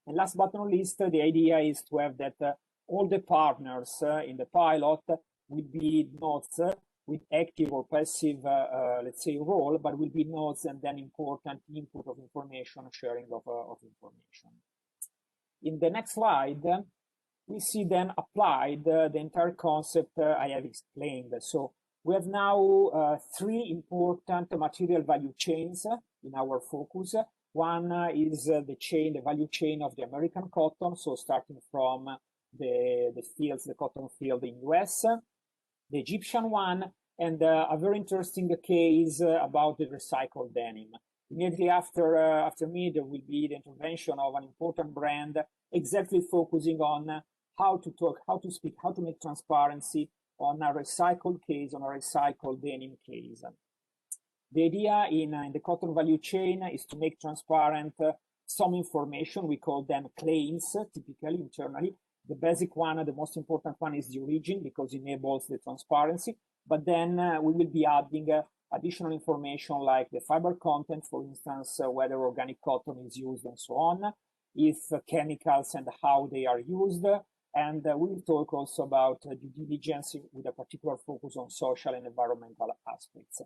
And last but not least, the idea is to have that all the partners in the pilot will be nodes with active or passive, let's say, role, but will be nodes and then important input of information, sharing of information. In the next slide, we see then applied the entire concept I have explained. So we have now three important material value chains in our focus. One is the value chain of the American cotton, so starting from the fields, the cotton field in US, the Egyptian one, and a very interesting case about the recycled denim. Immediately after me, there will be the intervention of an important brand exactly focusing on how to talk, how to speak, how to make transparency on a recycled case, on a recycled denim case. The idea in the cotton value chain is to make transparent some information. We call them claims, typically internally. The basic one, the most important one, is the origin, because it enables the transparency. But then we will be adding additional information like the fiber content, for instance, whether organic cotton is used and so on, if chemicals and how they are used. And we will talk also about due diligence with a particular focus on social and environmental aspects.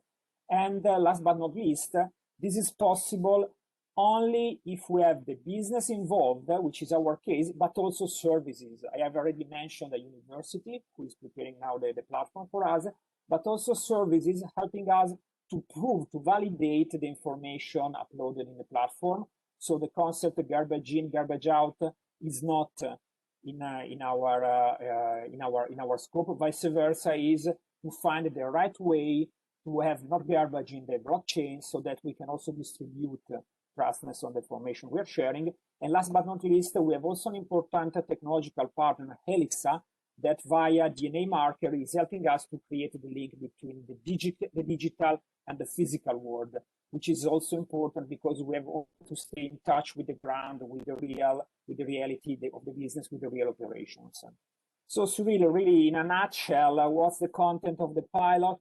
And last but not least, this is possible only if we have the business involved, which is our case, but also services. I have already mentioned a university who is preparing now the platform for us, but also services helping us to prove, to validate the information uploaded in the platform. So the concept of garbage in, garbage out is not in our scope. Vice versa is to find the right way to have not garbage in the blockchain, so that we can also distribute trustness on the information we are sharing. And last but not least, we have also an important technological partner, Helixa, that via DNA marker is helping us to create the link between the digital and the physical world, which is also important because we have to stay in touch with the ground, with the reality of the business, with the real operations. So Cyril, really in a nutshell, what's the content of the pilot?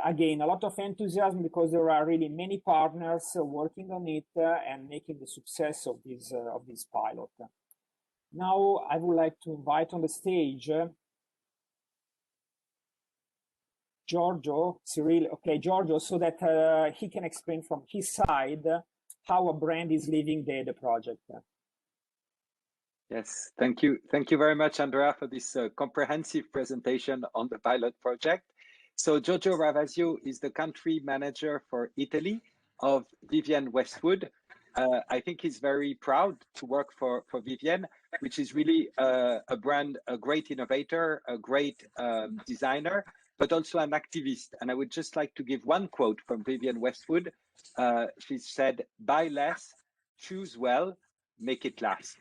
Again, a lot of enthusiasm because there are really many partners working on it and making the success of this pilot. Now I would like to invite on the stage Giorgio, Cyril, okay, Giorgio, so that he can explain from his side how a brand is leading the project. Yes, thank you. Thank you very much, Andrea, for this comprehensive presentation on the pilot project. So Giorgio Ravasio is the country manager for Italy of Vivienne Westwood, I think he's very proud to work for Vivienne, which is really a brand, a great innovator, a great designer, but also an activist. And I would just like to give one quote from Vivienne Westwood. She said, "Buy less, choose well, make it last."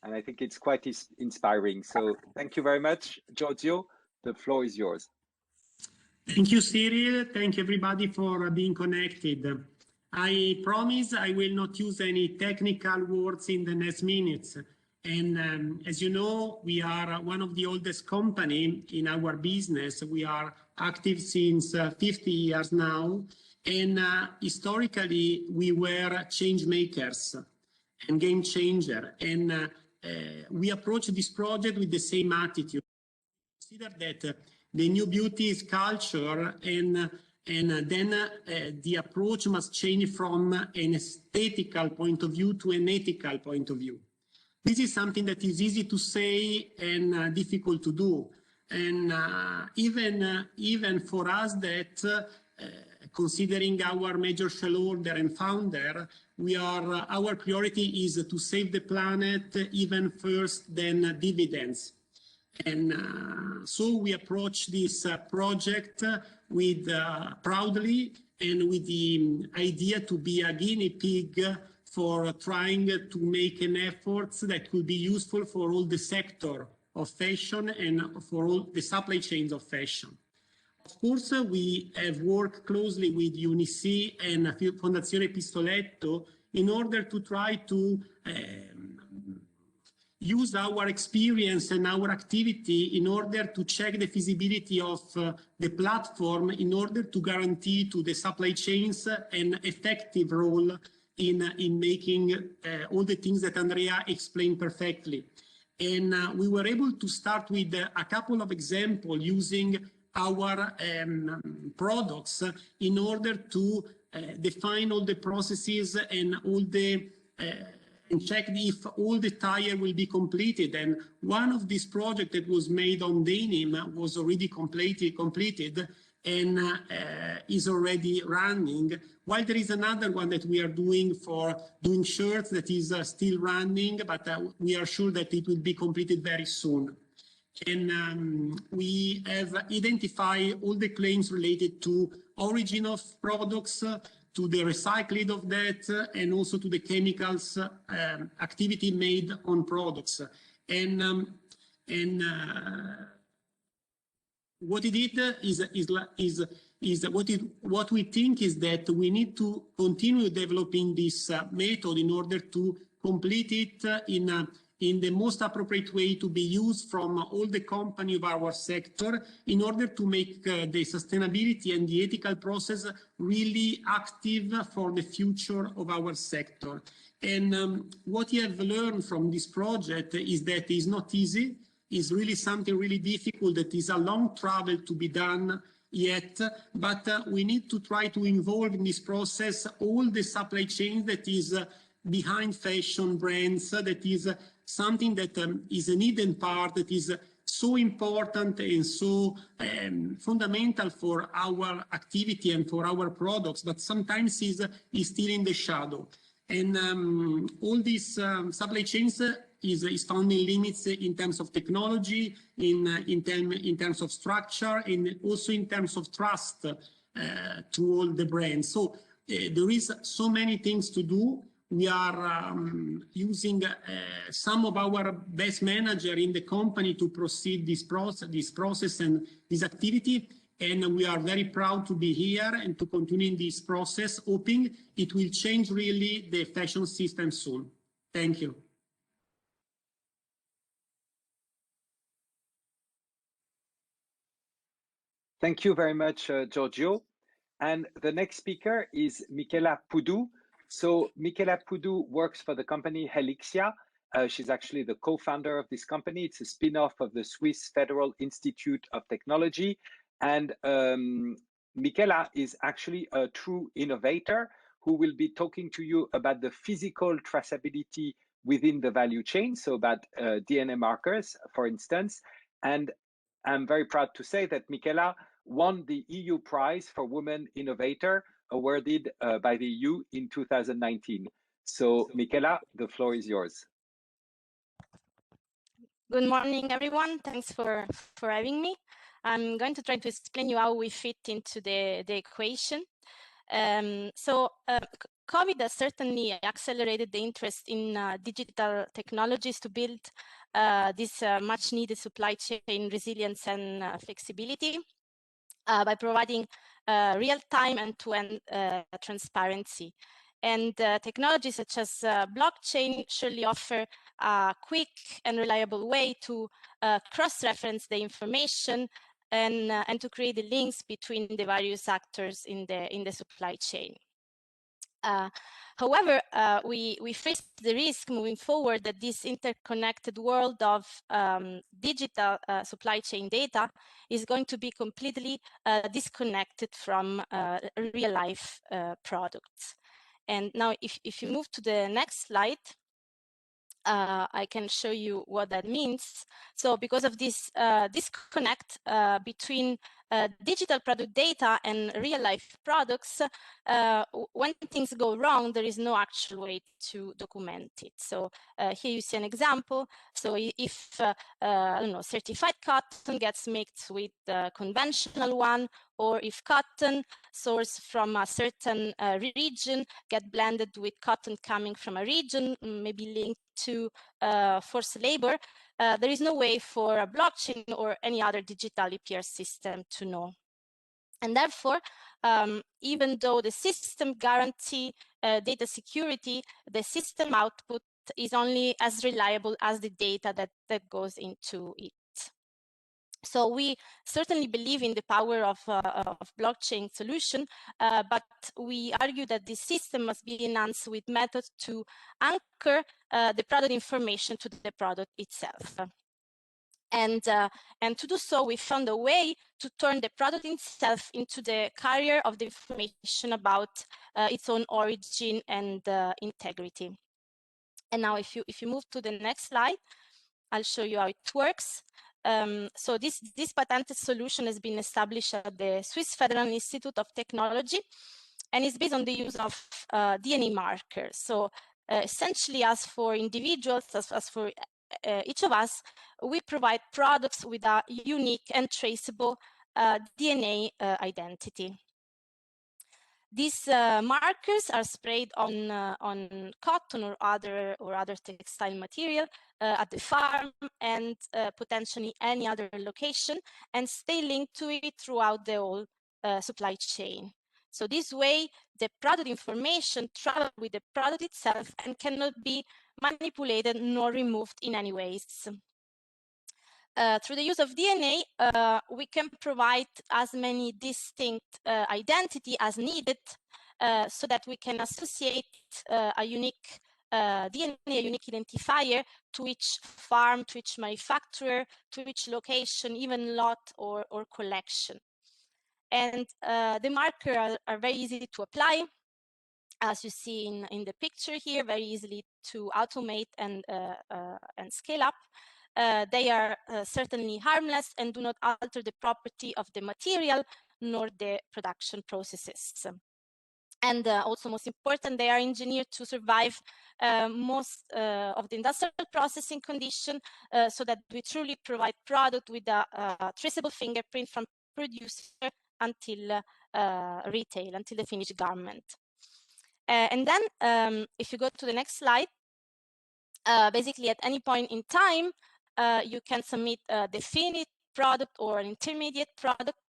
And I think it's quite inspiring. So thank you very much, Giorgio. The floor is yours. Thank you, Cyril. Thank you, everybody, for being connected. I promise I will not use any technical words in the next minutes. And as you know, we are one of the oldest company in our business. We are active since 50 years now. And historically, we were change makers and game changer. And we approach this project with the same attitude. Consider that the new beauty is culture, and then the approach must change from an aesthetical point of view to an ethical point of view. This is something that is easy to say and difficult to do. And even for us that, considering our major shareholder and founder, our priority is to save the planet even first, then dividends. And so we approach this project with proudly and with the idea to be a guinea pig for trying to make an effort that could be useful for all the sector of fashion and for all the supply chains of fashion. Of course, we have worked closely with UNECE and Fondazione Pistoletto in order to try to use our experience and our activity in order to check the feasibility of the platform in order to guarantee to the supply chains an effective role in making all the things that Andrea explained perfectly. And we were able to start with a couple of examples using our products in order to define all the processes and all the and check if all the tire will be completed. And one of these projects that was made on denim was already completed and is already running, while there is another one that we are doing for doing shirts that is still running, but we are sure that it will be completed very soon. And we have identified all the claims related to origin of products, to the recycling of that, and also to the chemicals activity made on products. And what it is what we think is that we need to continue developing this method in order to complete it in the most appropriate way to be used from all the company of our sector in order to make the sustainability and the ethical process really active for the future of our sector. And what you have learned from this project is that it's not easy. It's really something really difficult that is a long travel to be done yet, but we need to try to involve in this process all the supply chain that is behind fashion brands, that is something that is a hidden part that is so important and so fundamental for our activity and for our products, but sometimes is still in the shadow. And all these supply chains is found in limits in terms of technology, in terms of structure, and also in terms of trust to all the brands. So there is so many things to do. We are using some of our best manager in the company to proceed this process and this activity. And we are very proud to be here and to continue in this process, hoping it will change really the fashion system soon. Thank you. Thank you very much, Giorgio. And the next speaker is Michela Poudou. So Michela Poudou works for the company Helixia. She's actually the co-founder of this company. It's a spin-off of the Swiss Federal Institute of Technology. And Michela is actually a true innovator who will be talking to you about the physical traceability within the value chain, so about DNA markers, for instance. And I'm very proud to say that Michela won the EU Prize for Women Innovator, awarded by the EU in 2019. So, Michela, the floor is yours. Good morning, everyone. Thanks for having me. I'm going to try to explain you how we fit into the equation. COVID has certainly accelerated the interest in digital technologies to build this much needed supply chain resilience and flexibility by providing real-time end-to-end transparency. And technologies such as blockchain surely offer a quick and reliable way to cross-reference the information and to create the links between the various actors in the supply chain. However, we face the risk moving forward that this interconnected world of digital supply chain data is going to be completely disconnected from real-life products. And now, if you move to the next slide, I can show you what that means. So because of this disconnect between digital product data and real-life products, when things go wrong, there is no actual way to document it. So here you see an example. So if I don't know, certified cotton gets mixed with conventional one, or if cotton sourced from a certain region get blended with cotton coming from a region, maybe linked to forced labor, there is no way for a blockchain or any other digital EPR system to know. And therefore, even though the system guarantee data security, the system output is only as reliable as the data that goes into it. So we certainly believe in the power of blockchain solution, but we argue that this system must be enhanced with methods to anchor the product information to the product itself. And to do so, we found a way to turn the product itself into the carrier of the information about its own origin and integrity. And now, if you move to the next slide, I'll show you how it works. So this patented solution has been established at the Swiss Federal Institute of Technology, and is based on the use of DNA markers. So essentially, as for individuals, as for each of us, we provide products with a unique and traceable DNA identity. These markers are sprayed on cotton or other textile material at the farm and potentially any other location, and stay linked to it throughout the whole supply chain. So this way, the product information travels with the product itself and cannot be manipulated nor removed in any ways. Through the use of DNA, we can provide as many distinct identity as needed, so that we can associate a unique DNA, a unique identifier to each farm, to each manufacturer, to each location, even lot or collection. And the markers are very easy to apply, as you see in the picture here, very easily to automate and scale up. They are certainly harmless and do not alter the property of the material nor the production processes. And also, most important, they are engineered to survive most of the industrial processing condition, so that we truly provide product with a traceable fingerprint from producer until retail, until the finished garment. And then, if you go to the next slide, basically at any point in time, you can submit a definite product or an intermediate product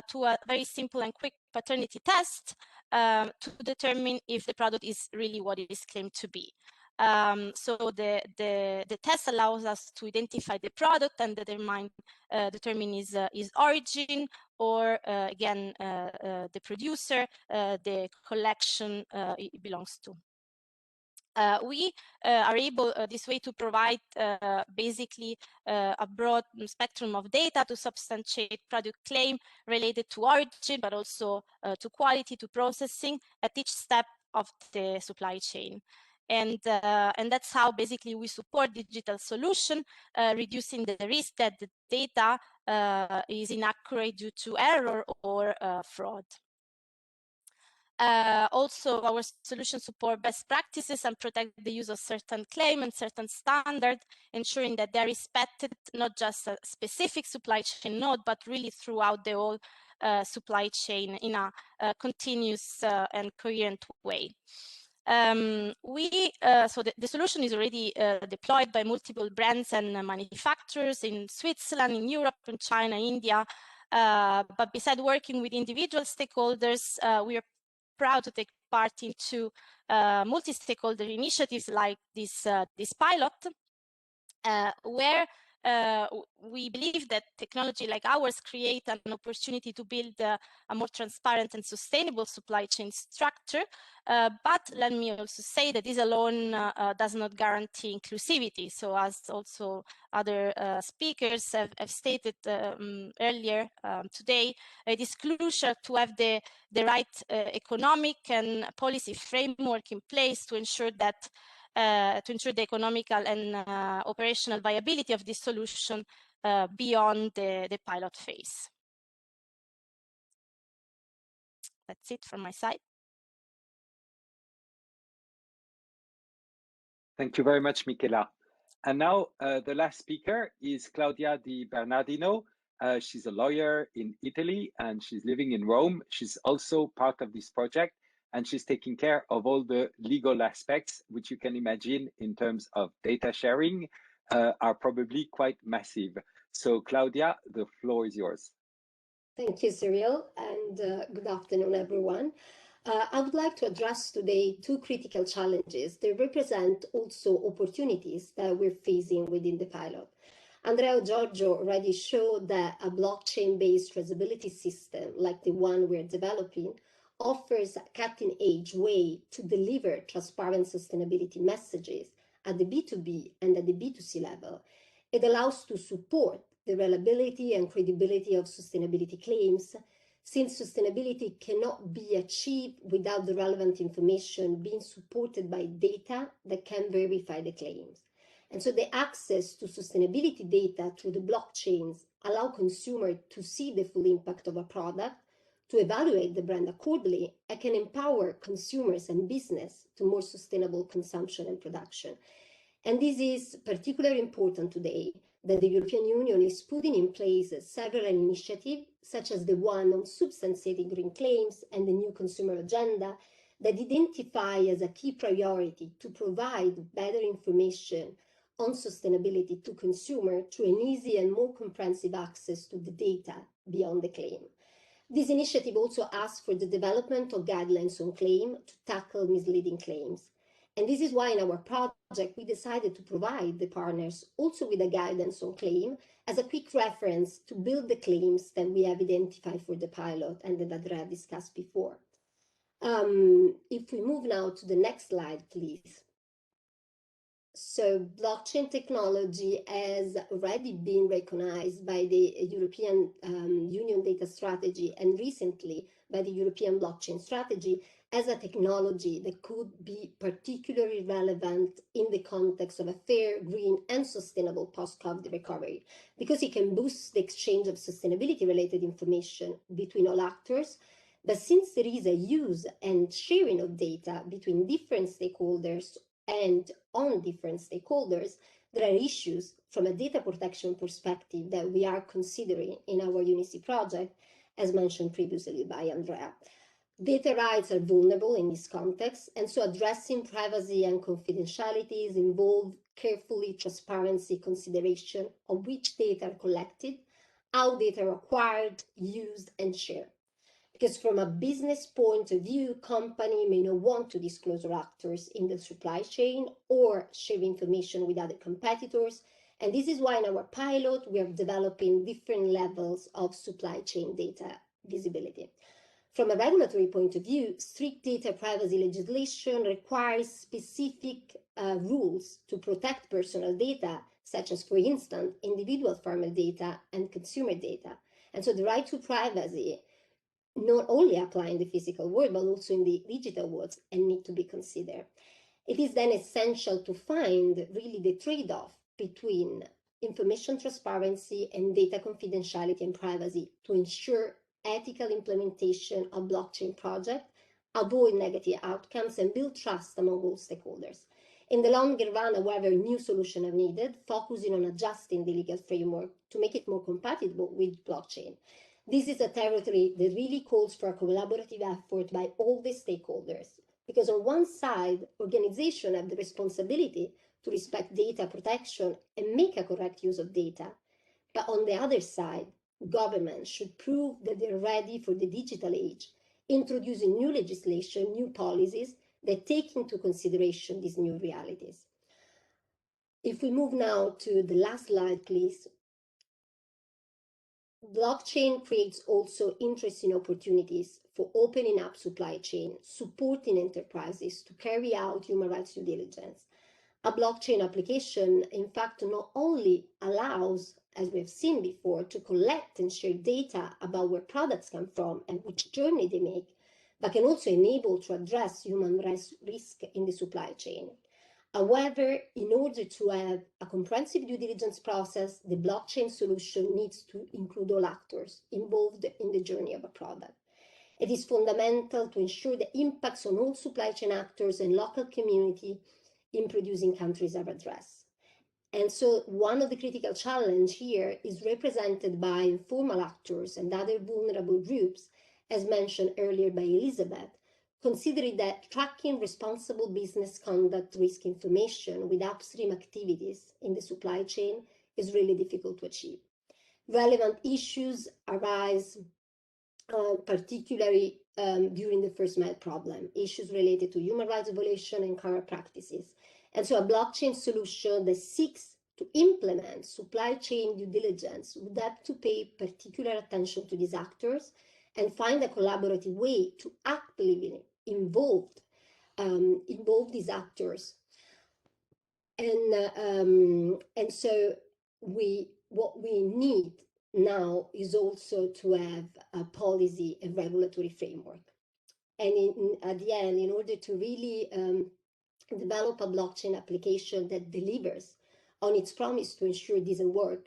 to a very simple and quick paternity test to determine if the product is really what it is claimed to be. So the test allows us to identify the product and determine its origin, or again the producer, the collection it belongs to. We are able this way to provide basically a broad spectrum of data to substantiate product claim related to origin, but also to quality, to processing at each step of the supply chain. And that's how basically we support digital solution, reducing the risk that the data is inaccurate due to error or fraud. Also, our solutions support best practices and protect the use of certain claim and certain standard, ensuring that they're respected not just a specific supply chain node, but really throughout the whole supply chain in a continuous and coherent way. So the solution is already deployed by multiple brands and manufacturers in Switzerland, in Europe, in China, India. But besides working with individual stakeholders, we are proud to take part into multi-stakeholder initiatives like this pilot, where we believe that technology like ours create an opportunity to build a more transparent and sustainable supply chain structure. But let me also say that this alone does not guarantee inclusivity. So as also other speakers have stated earlier today, it is crucial to have the right economic and policy framework in place to ensure that the economical and operational viability of this solution beyond the pilot phase. That's it from my side. Thank you very much, Michela. And now the last speaker is Claudia Di Bernardino. She's a lawyer in Italy and she's living in Rome. She's also part of this project and she's taking care of all the legal aspects, which you can imagine in terms of data sharing are probably quite massive. So Claudia, the floor is yours. Thank you, Cyril, and good afternoon, everyone. I would like to address today two critical challenges. They represent also opportunities that we're facing within the pilot. Andrea Giorgio already showed that a blockchain-based traceability system like the one we're developing offers a cutting-edge way to deliver transparent sustainability messages at the B2B and at the B2C level. It allows to support the reliability and credibility of sustainability claims, since sustainability cannot be achieved without the relevant information being supported by data that can verify the claims. And so the access to sustainability data through the blockchains allow consumers to see the full impact of a product, to evaluate the brand accordingly, and can empower consumers and business to more sustainable consumption and production. And this is particularly important today that the European Union is putting in place several initiatives, such as the one on substantiating green claims and the new consumer agenda, that identify as a key priority to provide better information on sustainability to consumers through an easy and more comprehensive access to the data beyond the claim. This initiative also asks for the development of guidelines on claim to tackle misleading claims. And this is why in our project, we decided to provide the partners also with a guidance on claim as a quick reference to build the claims that we have identified for the pilot and that Andrea discussed before. If we move now to the next slide, please. So blockchain technology has already been recognized by the European Union Data Strategy and recently by the European Blockchain Strategy as a technology that could be particularly relevant in the context of a fair, green, and sustainable post-COVID recovery, because it can boost the exchange of sustainability-related information between all actors. But since there is a use and sharing of data between different stakeholders and on different stakeholders, there are issues from a data protection perspective that we are considering in our UNECE project, as mentioned previously by Andrea. Data rights are vulnerable in this context, and so addressing privacy and confidentialities involve carefully transparency consideration of which data are collected, how data are acquired, used, and shared. Because from a business point of view, company may not want to disclose actors in the supply chain or share information with other competitors. And this is why in our pilot, we are developing different levels of supply chain data visibility. From a regulatory point of view, strict data privacy legislation requires specific rules to protect personal data, such as, for instance, individual farmer data and consumer data. And so the right to privacy not only apply in the physical world, but also in the digital world, and need to be considered. It is then essential to find really the trade-off between information transparency and data confidentiality and privacy to ensure ethical implementation of blockchain project avoid negative outcomes, and build trust among all stakeholders. In the longer run, however, new solutions are needed, focusing on adjusting the legal framework to make it more compatible with blockchain. This is a territory that really calls for a collaborative effort by all the stakeholders, because on one side, organizations have the responsibility to respect data protection and make a correct use of data. But on the other side, governments should prove that they're ready for the digital age, introducing new legislation, new policies that take into consideration these new realities. If we move now to the last slide, please. Blockchain creates also interesting opportunities for opening up supply chain, supporting enterprises to carry out human rights due diligence. A blockchain application, in fact, not only allows, as we've seen before, to collect and share data about where products come from and which journey they make, but can also enable to address human rights risk in the supply chain. However, in order to have a comprehensive due diligence process, the blockchain solution needs to include all actors involved in the journey of a product. It is fundamental to ensure the impacts on all supply chain actors and local community in producing countries are addressed. And so one of the critical challenges here is represented by informal actors and other vulnerable groups, as mentioned earlier by Elizabeth, considering that tracking responsible business conduct risk information with upstream activities in the supply chain is really difficult to achieve. Relevant issues arise particularly during the first mile problem, issues related to human rights violation and current practices. And so a blockchain solution that seeks to implement supply chain due diligence would have to pay particular attention to these actors and find a collaborative way to actively involve these actors. And so what we need now is also to have a policy and regulatory framework. And at the end, in order to really develop a blockchain application that delivers on its promise to ensure this will work,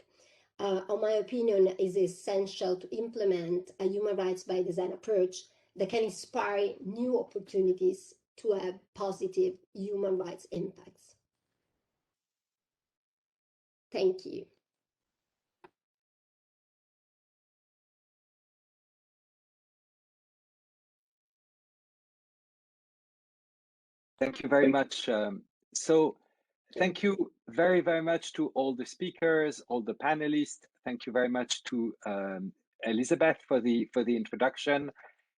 in my opinion, is essential to implement a human rights by design approach that can inspire new opportunities to have positive human rights impacts. Thank you. Thank you very much. So thank you very, very much to all the speakers, all the panelists. Thank you very much to Elizabeth for the introduction.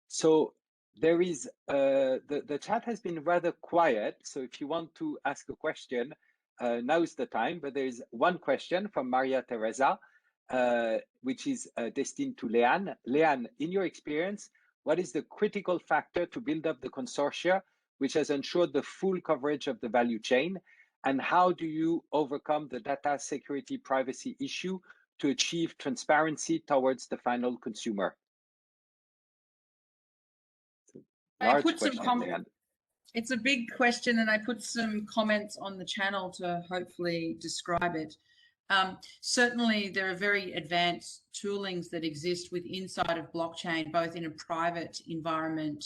So there is the chat has been rather quiet. So if you want to ask a question, now is the time. But there is one question from Maria Teresa, which is destined to Leanne. Leanne, in your experience, what is the critical factor to build up the consortia which has ensured the full coverage of the value chain? And how do you overcome the data security privacy issue to achieve transparency towards the final consumer? It's a big question, and I put some comments on the channel to hopefully describe it. Certainly, there are very advanced toolings that exist inside of blockchain, both in a private environment,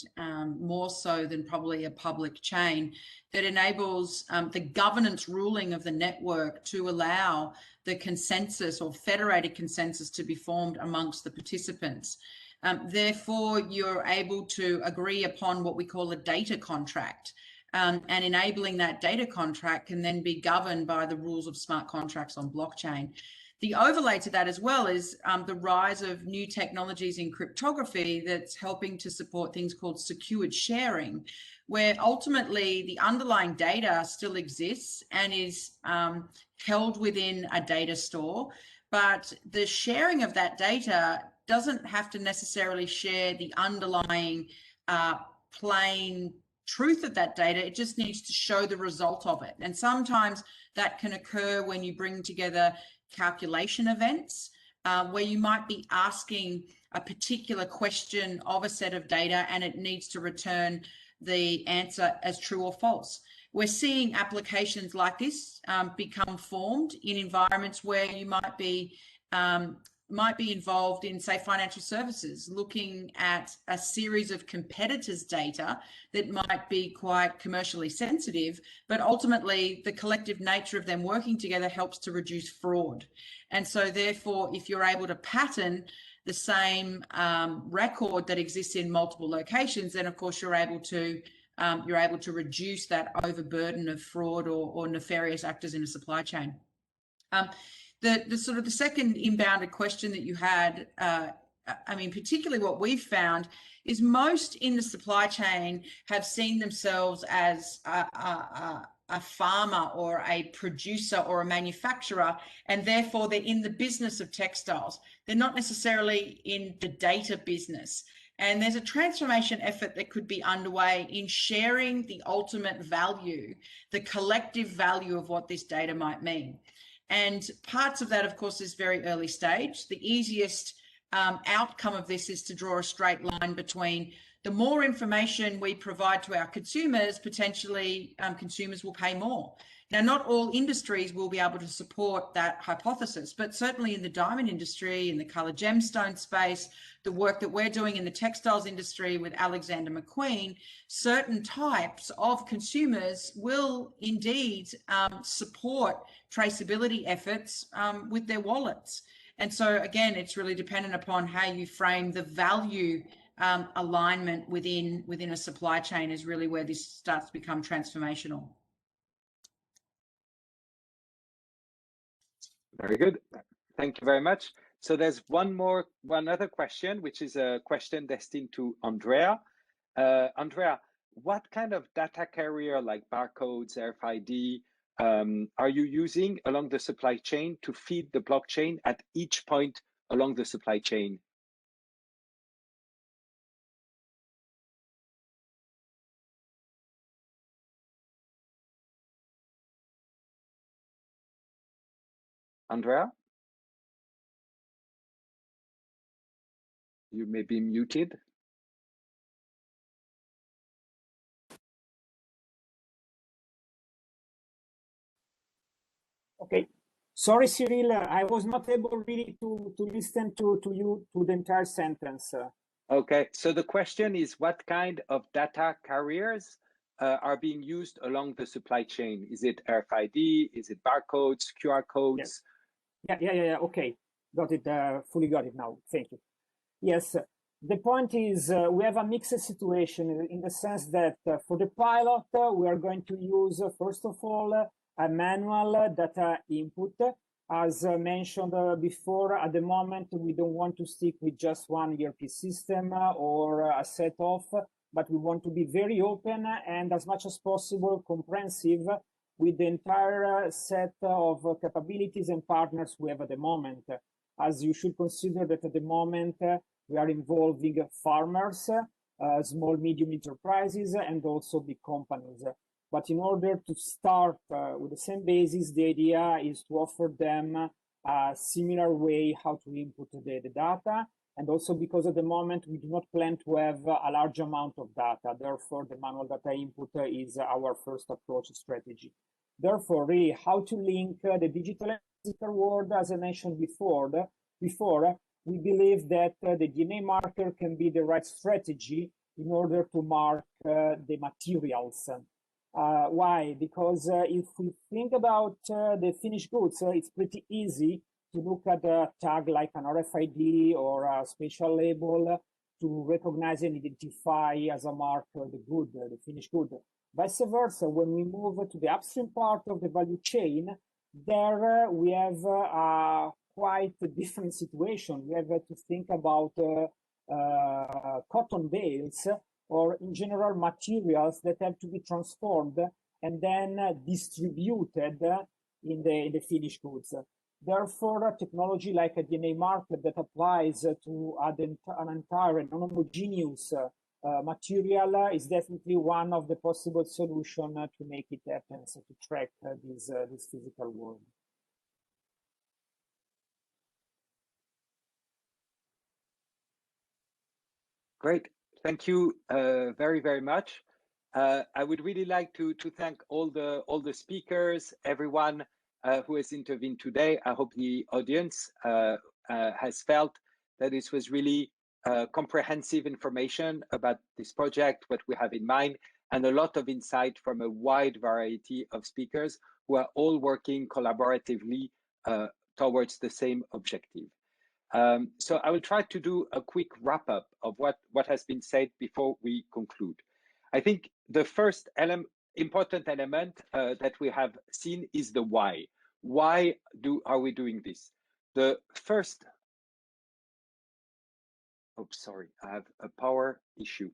more so than probably a public chain, that enables the governance ruling of the network to allow the consensus or federated consensus to be formed amongst the participants. Therefore, you're able to agree upon what we call a data contract. And enabling that data contract can then be governed by the rules of smart contracts on blockchain. The overlay to that as well is the rise of new technologies in cryptography that's helping to support things called secured sharing, where ultimately the underlying data still exists and is held within a data store, but the sharing of that data doesn't have to necessarily share the underlying plain truth of that data. It just needs to show the result of it. And sometimes that can occur when you bring together calculation events, where you might be asking a particular question of a set of data and it needs to return the answer as true or false. We're seeing applications like this become formed in environments where you might be might be involved in, say, financial services, looking at a series of competitors' data that might be quite commercially sensitive, but ultimately the collective nature of them working together helps to reduce fraud. And so therefore, if you're able to pattern the same record that exists in multiple locations, then of course you're able to reduce that overburden of fraud or nefarious actors in a supply chain. The sort of the second inbounded question that you had, I mean, particularly what we've found is most in the supply chain have seen themselves as a farmer or a producer or a manufacturer, and therefore they're in the business of textiles. They're not necessarily in the data business. And there's a transformation effort that could be underway in sharing the ultimate value, the collective value of what this data might mean. And parts of that, of course, is very early stage. The easiest outcome of this is to draw a straight line between the more information we provide to our consumers, potentially consumers will pay more. Now, not all industries will be able to support that hypothesis, but certainly in the diamond industry, in the colored gemstone space, the work that we're doing in the textiles industry with Alexander McQueen, certain types of consumers will indeed support traceability efforts with their wallets. And so again, it's really dependent upon how you frame the value alignment within a supply chain is really where this starts to become transformational. Very good. Thank you very much. So there's one other question, which is a question destined to Andrea. Andrea, what kind of data carrier like barcodes, RFID, are you using along the supply chain to feed the blockchain at each point along the supply chain? Andrea? You may be muted. Okay. Sorry, Cyril, I was not able really to listen to you to the entire sentence. Okay, so the question is, what kind of data carriers are being used along the supply chain? Is it RFID? Is it barcodes, QR codes? Yes. Yeah. Okay, got it. Fully got it now. Thank you. Yes, the point is we have a mixed situation in the sense that for the pilot, we are going to use, first of all, a manual data input. As mentioned before, at the moment, we don't want to stick with just one ERP system or a set of, but we want to be very open and as much as possible comprehensive with the entire set of capabilities and partners we have at the moment. As you should consider that at the moment, we are involving farmers, small, medium enterprises, and also big companies. But in order to start with the same basis, the idea is to offer them a similar way how to input the data. And also because at the moment, we do not plan to have a large amount of data. Therefore, the manual data input is our first approach strategy. Therefore, really, how to link the digital and physical world, as I mentioned before, we believe that the DNA marker can be the right strategy in order to mark the materials. Why? Because if we think about the finished goods, it's pretty easy to look at a tag like an RFID or a spatial label to recognize and identify as a mark the good, the finished good. Vice versa, when we move to the upstream part of the value chain, there we have a quite a different situation. We have to think about cotton bales or in general materials that have to be transformed and then distributed in the finished goods. Therefore, technology like a DNA marker that applies to an entire non-homogeneous material is definitely one of the possible solutions to make it happen, so to track this physical world. Great. Thank you very, very much. I would really like to thank all the speakers, everyone who has intervened today. I hope the audience has felt that this was really comprehensive information about this project, what we have in mind, and a lot of insight from a wide variety of speakers who are all working collaboratively towards the same objective. So I will try to do a quick wrap up of what has been said before we conclude. I think the first important element that we have seen is the why. Why are we doing this? The first, oh, sorry, I have a power issue.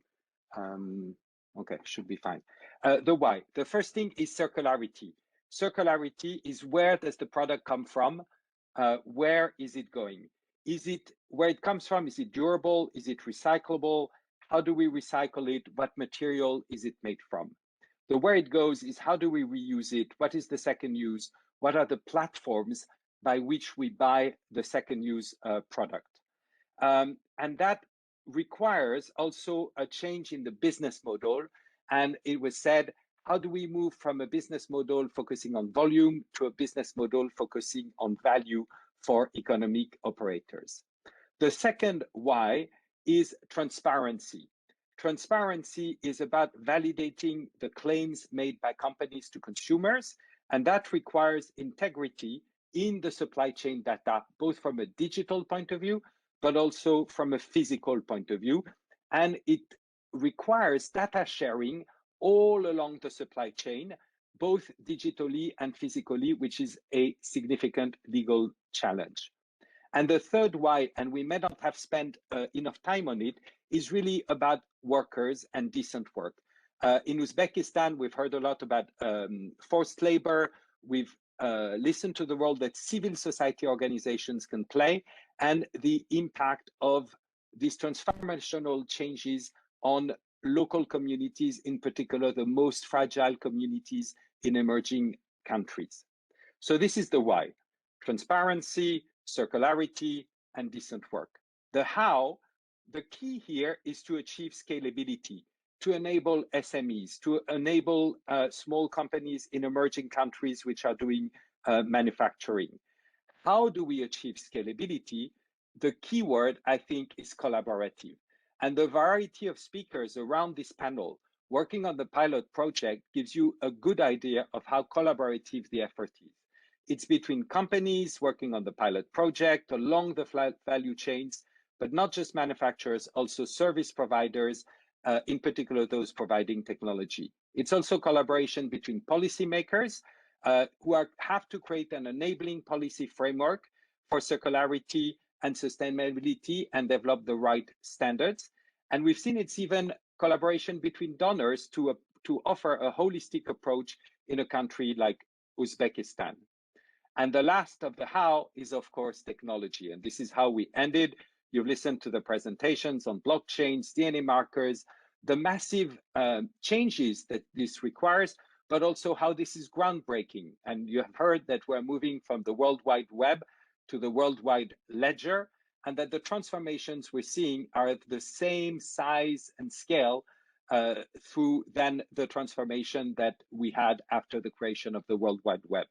Okay, should be fine. The why. The first thing is circularity. Circularity is where does the product come from? Where is it going? Is it where it comes from? Is it durable? Is it recyclable? How do we recycle it? What material is it made from? The where it goes is how do we reuse it? What is the second use? What are the platforms by which we buy the second use product? And that requires also a change in the business model. And it was said, how do we move from a business model focusing on volume to a business model focusing on value for economic operators? The second why is transparency. Transparency is about validating the claims made by companies to consumers, and that requires integrity in the supply chain data, both from a digital point of view, but also from a physical point of view. And it requires data sharing all along the supply chain, both digitally and physically, which is a significant legal challenge. And the third why, and we may not have spent enough time on it, is really about workers and decent work. In Uzbekistan, we've heard a lot about forced labor. We've listened to the role that civil society organizations can play and the impact of these transformational changes on local communities, in particular, the most fragile communities in emerging countries. So this is the why: transparency, circularity, and decent work. The how, the key here is to achieve scalability, to enable SMEs, to enable small companies in emerging countries which are doing manufacturing. How do we achieve scalability? The key word, I think, is collaborative. And the variety of speakers around this panel working on the pilot project gives you a good idea of how collaborative the effort is. It's between companies working on the pilot project along the value chains, but not just manufacturers, also service providers, in particular those providing technology. It's also collaboration between policymakers who have to create an enabling policy framework for circularity and sustainability and develop the right standards. And we've seen it's even collaboration between donors to offer a holistic approach in a country like Uzbekistan. And the last of the how is, of course, technology. And this is how we ended. You've listened to the presentations on blockchains, DNA markers, the massive changes that this requires, but also how this is groundbreaking. And you have heard that we're moving from the World Wide Web to the World Wide Ledger, and that the transformations we're seeing are at the same size and scale through then the transformation that we had after the creation of the World Wide Web.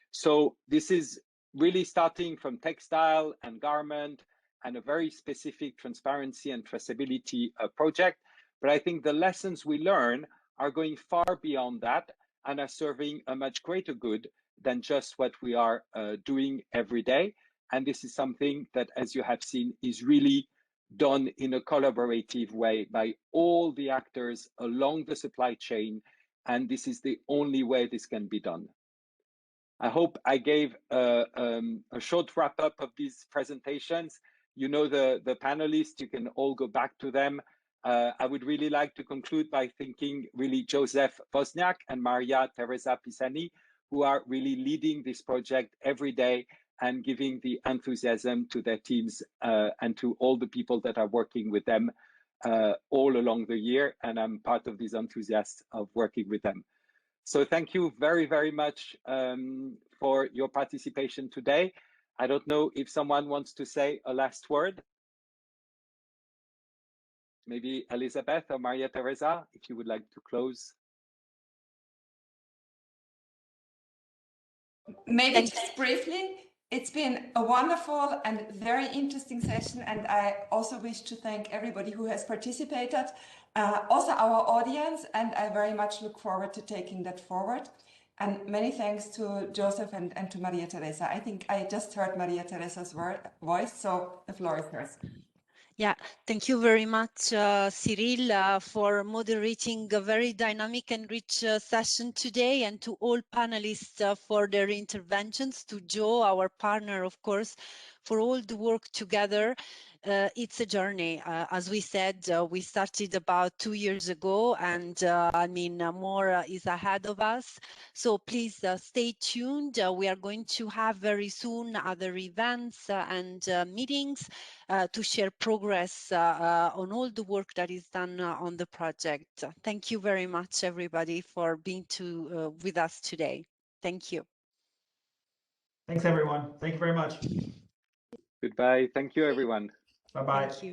So this is really starting from textile and garment and a very specific transparency and traceability project. But I think the lessons we learn are going far beyond that and are serving a much greater good than just what we are doing every day. And this is something that, as you have seen, is really done in a collaborative way by all the actors along the supply chain. And this is the only way this can be done. I hope I gave a short wrap up of these presentations. You know the panelists, you can all go back to them. I would really like to conclude by thanking really Joseph Wozniak and Maria Teresa Pisani, who are really leading this project every day and giving the enthusiasm to their teams and to all the people that are working with them all along the year. And I'm part of these enthusiasts of working with them. So thank you very, very much for your participation today. I don't know if someone wants to say a last word. Maybe Elizabeth or Maria Teresa, if you would like to close. Maybe just briefly, It's been a wonderful and very interesting session, and I also wish to thank everybody who has participated, also our audience, and I very much look forward to taking that forward. And many thanks to Joseph and to Maria Teresa. I think I just heard Maria Teresa's voice, so the floor is yours. Yeah, thank you very much, Cyril, for moderating a very dynamic and rich session today, and to all panelists for their interventions, to Joe, our partner, of course, for all the work together. It's a journey. As we said, we started about 2 years ago, and I mean, more is ahead of us. So please stay tuned. We are going to have very soon other events and meetings to share progress on all the work that is done on the project. Thank you very much, everybody, for being with us today. Thank you. Thanks, everyone. Thank you very much. Goodbye. Thank you, everyone. Bye-bye. Thank you.